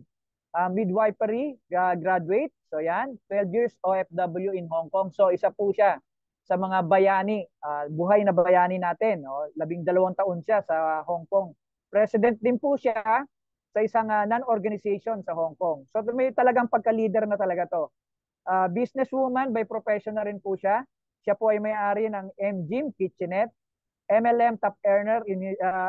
Midwifery graduate. So yan, 12 years OFW in Hong Kong. So isa po siya sa mga bayani, buhay na bayani natin. 12 taon siya sa Hong Kong. President din po siya sa isang non-organization sa Hong Kong. So may talagang pagka-leader na talaga to. Businesswoman by profession na rin po siya. Siya po ay may-ari ng M-Gym Kitchenette, MLM top earner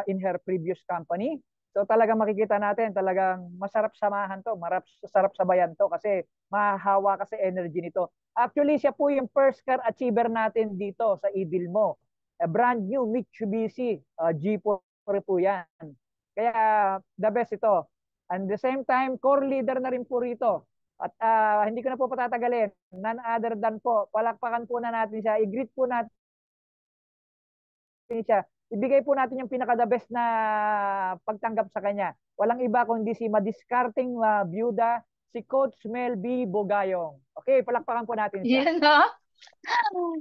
in her previous company. So talagang makikita natin, talagang masarap samahan to, masarap sabayan to kasi mahahawa kasi energy nito. Actually, siya po yung first car achiever natin dito sa Idilmo. A brand new Mitsubishi G4 po yan. Kaya the best ito. And the same time, core leader na rin po rito. At hindi ko na po patatagalin. None other than po, palakpakan po na natin siya. I-greet po natin siya. Ibigay po natin yung pinaka-the best na pagtanggap sa kanya. Walang iba kundi si madiskarting byuda, si Coach Mel B. Bogayong. Okay, palakpakan po natin siya. Yan, no?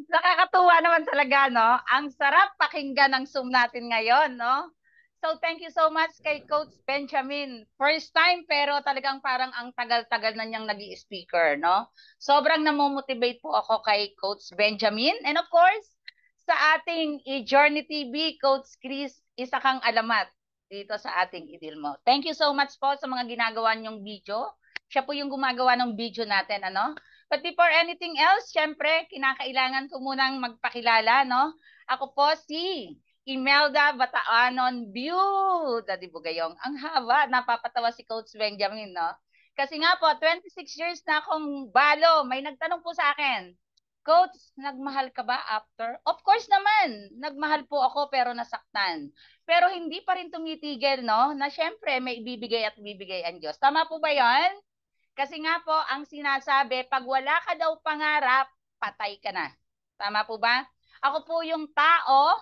Nakakatuwa naman talaga, no? Ang sarap pakinggan ng Zoom natin ngayon, no? So thank you so much kay Coach Benjamin. First time pero talagang parang ang tagal-tagal na niyang nag-i-speaker, no? Sobrang namomotivate po ako kay Coach Benjamin. And of course, sa ating eJourney TV, Coach Chris, isa kang alamat dito sa ating idilmo. Thank you so much po sa mga ginagawa niyong video. Siya po yung gumagawa ng video natin, ano? But before anything else, syempre, kinakailangan ko munang magpakilala, no? Ako po si Imelda Bataanon View. Dadi Bugayong. Ang haba. Napapatawa si Coach Benjamin, no? Kasi nga po, 26 years na akong balo. May nagtanong po sa akin, Coach, nagmahal ka ba after? Of course naman. Nagmahal po ako pero nasaktan. Pero hindi pa rin tumitigil, no? Na syempre may ibibigay at bibigay ang Diyos. Tama po ba yon? Kasi nga po, ang sinasabi, pag wala ka daw pangarap, patay ka na. Tama po ba? Ako po yung tao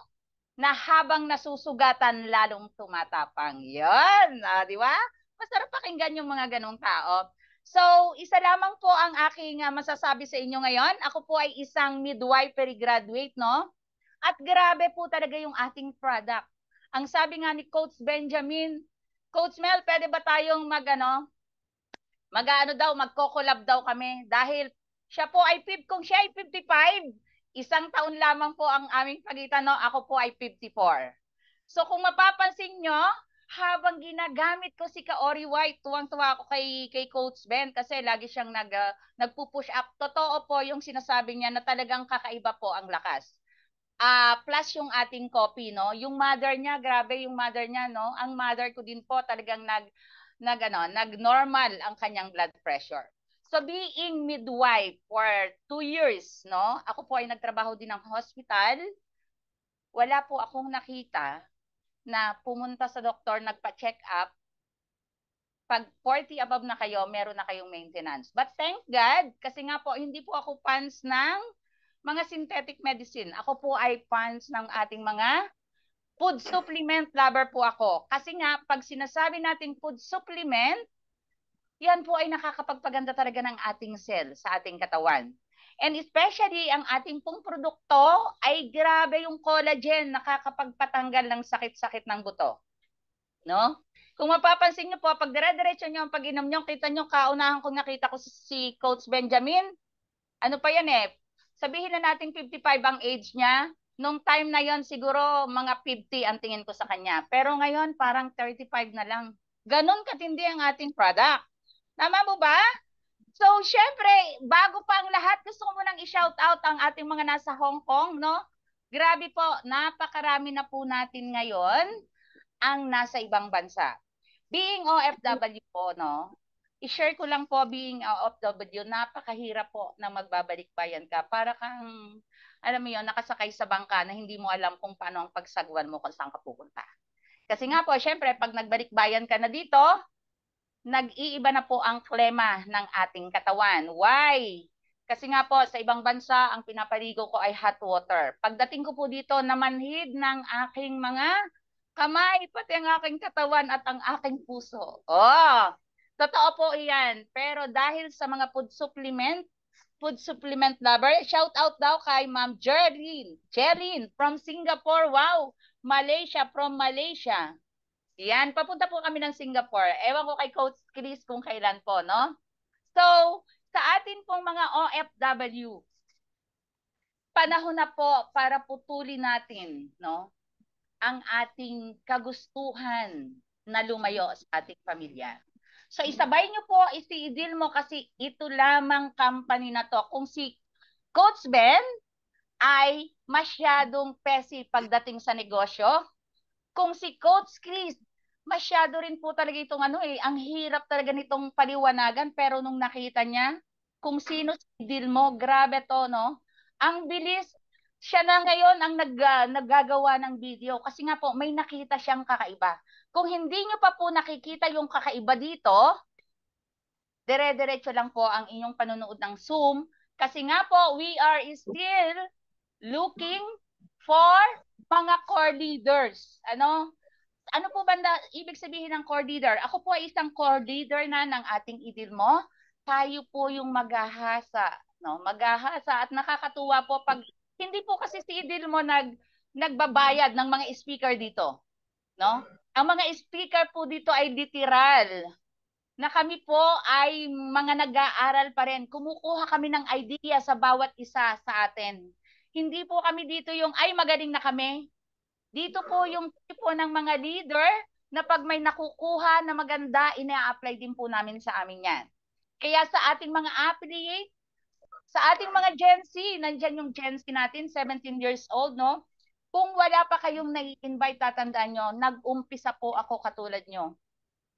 na habang nasusugatan, lalong tumatapang. Yun, di ba? Masarap pakinggan yung mga ganong tao. So, isa lamang po ang aking masasabi sa inyo ngayon. Ako po ay isang midwifery graduate, no? At grabe po talaga yung ating product. Ang sabi nga ni Coach Benjamin, Coach Mel, pwede ba tayong magko-collab daw kami dahil kung siya ay 55, isang taon lamang po ang aming pagitan, no? Ako po ay 54. So kung mapapansin nyo, habang ginagamit ko si Kaori White, tuwang-tuwa ako kay Coach Ben kasi lagi siyang nagpupush up. Totoo po yung sinasabi niya na talagang kakaiba po ang lakas. Plus yung ating copy, no? Yung mother niya, grabe yung mother niya, no? Ang mother ko din po talagang nag-normal ang kanyang blood pressure. So being midwife for 2 years, no? Ako po ay nagtrabaho din ng hospital. Wala po akong nakita na pumunta sa doktor, nagpa-check up. Pag 40 above na kayo, meron na kayong maintenance. But thank God, kasi nga po, hindi po ako fans ng mga synthetic medicine. Ako po ay fans ng ating mga food supplement lover po ako. Kasi nga, pag sinasabi nating food supplement, yan po ay nakakapagpaganda talaga ng ating cell sa ating katawan. And especially, ang ating pong produkto ay grabe yung collagen, nakakapagpatanggal ng sakit-sakit ng buto. No? Kung mapapansin nyo po, pag dire-diretso nyo ang pag-inom nyo, kita nyo, kaunahan ko nakita ko si Coach Benjamin, ano pa yan eh, sabihin na natin 55 ang age niya, nung time na yon siguro mga 50 ang tingin ko sa kanya. Pero ngayon, parang 35 na lang. Ganon katindi ang ating product. Tama mo ba? So, syempre, bago pa ang lahat, gusto ko munang i-shout out ang ating mga nasa Hong Kong, no? Grabe po, napakarami na po natin ngayon ang nasa ibang bansa. Being OFW po, no? I-share ko lang po, being OFW, napakahirap po na magbabalik bayan ka. Para kang, alam mo yun, nakasakay sa bangka na hindi mo alam kung paano ang pagsagwan mo kung saan ka pupunta. Kasi nga po, syempre, pag nagbalik bayan ka na dito, nag-iiba na po ang klema ng ating katawan. Why? Kasi nga po, sa ibang bansa, ang pinapaligo ko ay hot water. Pagdating ko po dito, namanhid ng aking mga kamay, pati ang aking katawan at ang aking puso. Oh, totoo po iyan. Pero dahil sa mga food supplement lover, shout out daw kay Ma'am Jerin from Singapore. Wow, Malaysia, from Malaysia. Yan, papunta po kami ng Singapore. Ewan ko kay Coach Chris kung kailan po, no? So, sa atin pong mga OFW, panahon na po para putulin natin, no? Ang ating kagustuhan na lumayo sa ating pamilya. So, isabay nyo po, isi-deal mo kasi ito lamang company na to. Kung si Coach Ben ay masyadong pesi pagdating sa negosyo, kung si Coach Chris masyado rin po talaga itong ang hirap talaga nitong paliwanagan, pero nung nakita niya kung sino si Dilmo, grabe to, no? Ang bilis, siya na ngayon ang naggagawa ng video kasi nga po may nakita siyang kakaiba. Kung hindi nyo pa po nakikita yung kakaiba dito, dire-diretso lang po ang inyong panonood ng Zoom kasi nga po we are still looking for mga core leaders. Ano po banda ibig sabihin ng core leader? Ako po ay isang core leader na ng ating idilmo. Tayo po yung maghahasa, no? Maghahasa at nakakatuwa po pag hindi po kasi si idilmo nagbabayad ng mga speaker dito, no? Ang mga speaker po dito ay literal na kami po ay mga nag-aaral pa rin. Kumukuha kami ng idea sa bawat isa sa atin. Hindi po kami dito yung, ay magaling na kami. Dito po yung tipo ng mga leader na pag may nakukuha na maganda, ina-apply din po namin sa amin yan. Kaya sa ating mga affiliate, sa ating mga Gen Z, nandyan yung Gen Z natin, 17 years old, no? Kung wala pa kayong nai-invite, tatandaan nyo, nag-umpisa po ako katulad nyo.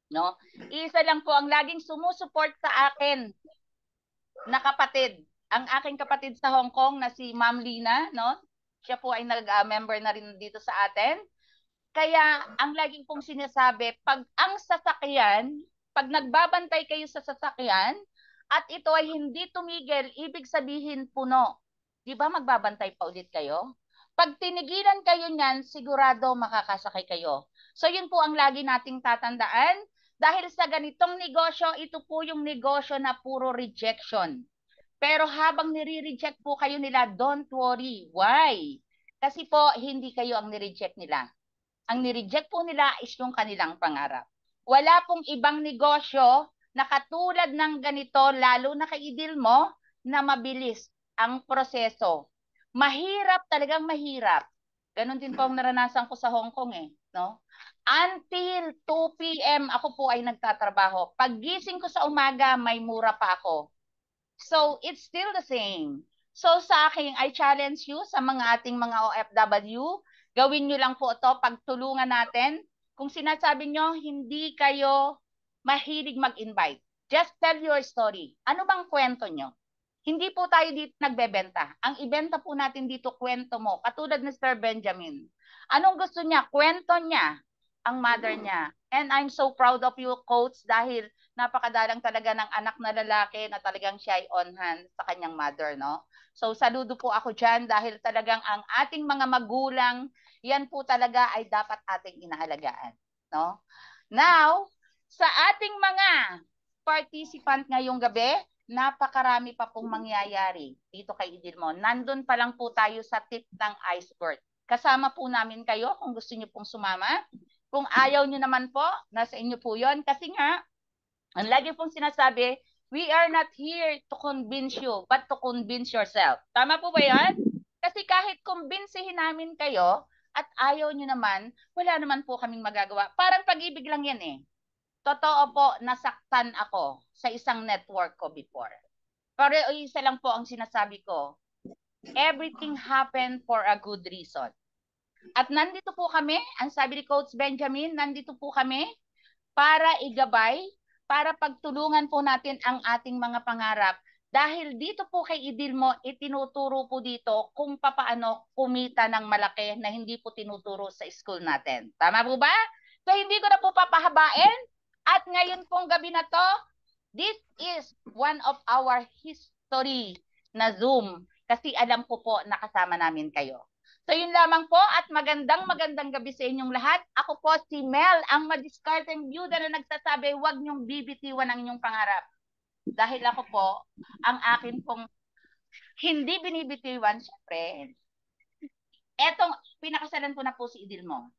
No? Isa lang po ang laging sumusuport sa akin na kapatid. Ang aking kapatid sa Hong Kong na si Ma'am Lina, no? Siya po ay nag-member na rin dito sa atin. Kaya ang laging pong sinasabi, pag ang sasakyan, pag nagbabantay kayo sa sasakyan, at ito ay hindi tumigil, ibig sabihin puno. Di ba magbabantay pa ulit kayo? Pag tinigilan kayo niyan, sigurado makakasakay kayo. So yun po ang lagi nating tatandaan. Dahil sa ganitong negosyo, ito po yung negosyo na puro rejection. Pero habang nire-reject po kayo nila, don't worry. Why? Kasi po, hindi kayo ang nireject nila. Ang nireject po nila is yung kanilang pangarap. Wala pong ibang negosyo na katulad ng ganito, lalo na kay Idilmo, na mabilis ang proseso. Mahirap, talagang mahirap. Ganon din po ang naranasan ko sa Hong Kong no? Until 2 p.m. ako po ay nagtatrabaho. Paggising ko sa umaga, may mura pa ako. So, it's still the same. So, sa akin, I challenge you sa mga ating mga OFW, gawin nyo lang po ito, pagtulungan natin. Kung sinasabi nyo, hindi kayo mahilig mag-invite. Just tell your story. Ano bang kwento nyo? Hindi po tayo dito nagbebenta. Ang ibenta po natin dito, kwento mo. Katulad ni Sir Benjamin. Anong gusto niya? Kwento niya. Ang mother niya. And I'm so proud of you, Coach, dahil napakadalang talaga ng anak na lalaki na talagang siya ay on hand sa kanyang mother, no? So, saludo po ako dyan dahil talagang ang ating mga magulang, yan po talaga ay dapat ating inaalagaan, no? Now, sa ating mga participant ngayong gabi, napakarami pa pong mangyayari dito kay Idilmo. Nandun pa lang po tayo sa tip ng iceberg. Kasama po namin kayo kung gusto niyo pong sumama. Kung ayaw niyo naman po, nasa inyo po yon. Kasi nga, ang lagi pong sinasabi, we are not here to convince you, but to convince yourself. Tama po ba yan? Kasi kahit kumbinsihin namin kayo, at ayaw nyo naman, wala naman po kaming magagawa. Parang pag-ibig lang yan Totoo po, nasaktan ako sa isang network ko before. Pero isa lang po ang sinasabi ko, everything happened for a good reason. At nandito po kami, ang sabi ni Coach Benjamin, nandito po kami para igabay, para pagtulungan po natin ang ating mga pangarap. Dahil dito po kay Idilmo, itinuturo po dito kung papaano kumita ng malaki na hindi po tinuturo sa school natin. Tama po ba? So hindi ko na po papahabain. At ngayon pong gabi na to, this is one of our history na Zoom. Kasi alam ko po nakasama namin kayo. So yun lamang po at magandang gabi sa inyong lahat. Ako po si Mel, ang madiscarding byuda na nagsasabi, huwag niyong bibitiwan ang inyong pangarap. Dahil ako po, ang akin pong hindi binibitiwan, syempre, etong pinakasalan ko na po si Idilmo.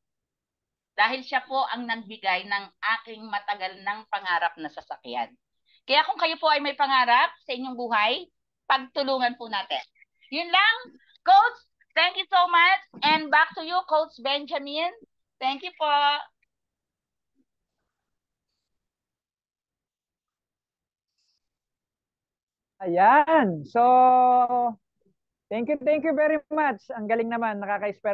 Dahil siya po ang nagbigay ng aking matagal ng pangarap na sasakyan. Kaya kung kayo po ay may pangarap sa inyong buhay, pagtulungan po natin. Yun lang, Coach. Thank you so much. And back to you, Coach Benjamin. Thank you po. Ayan. So, thank you very much. Ang galing naman, nakaka-inspire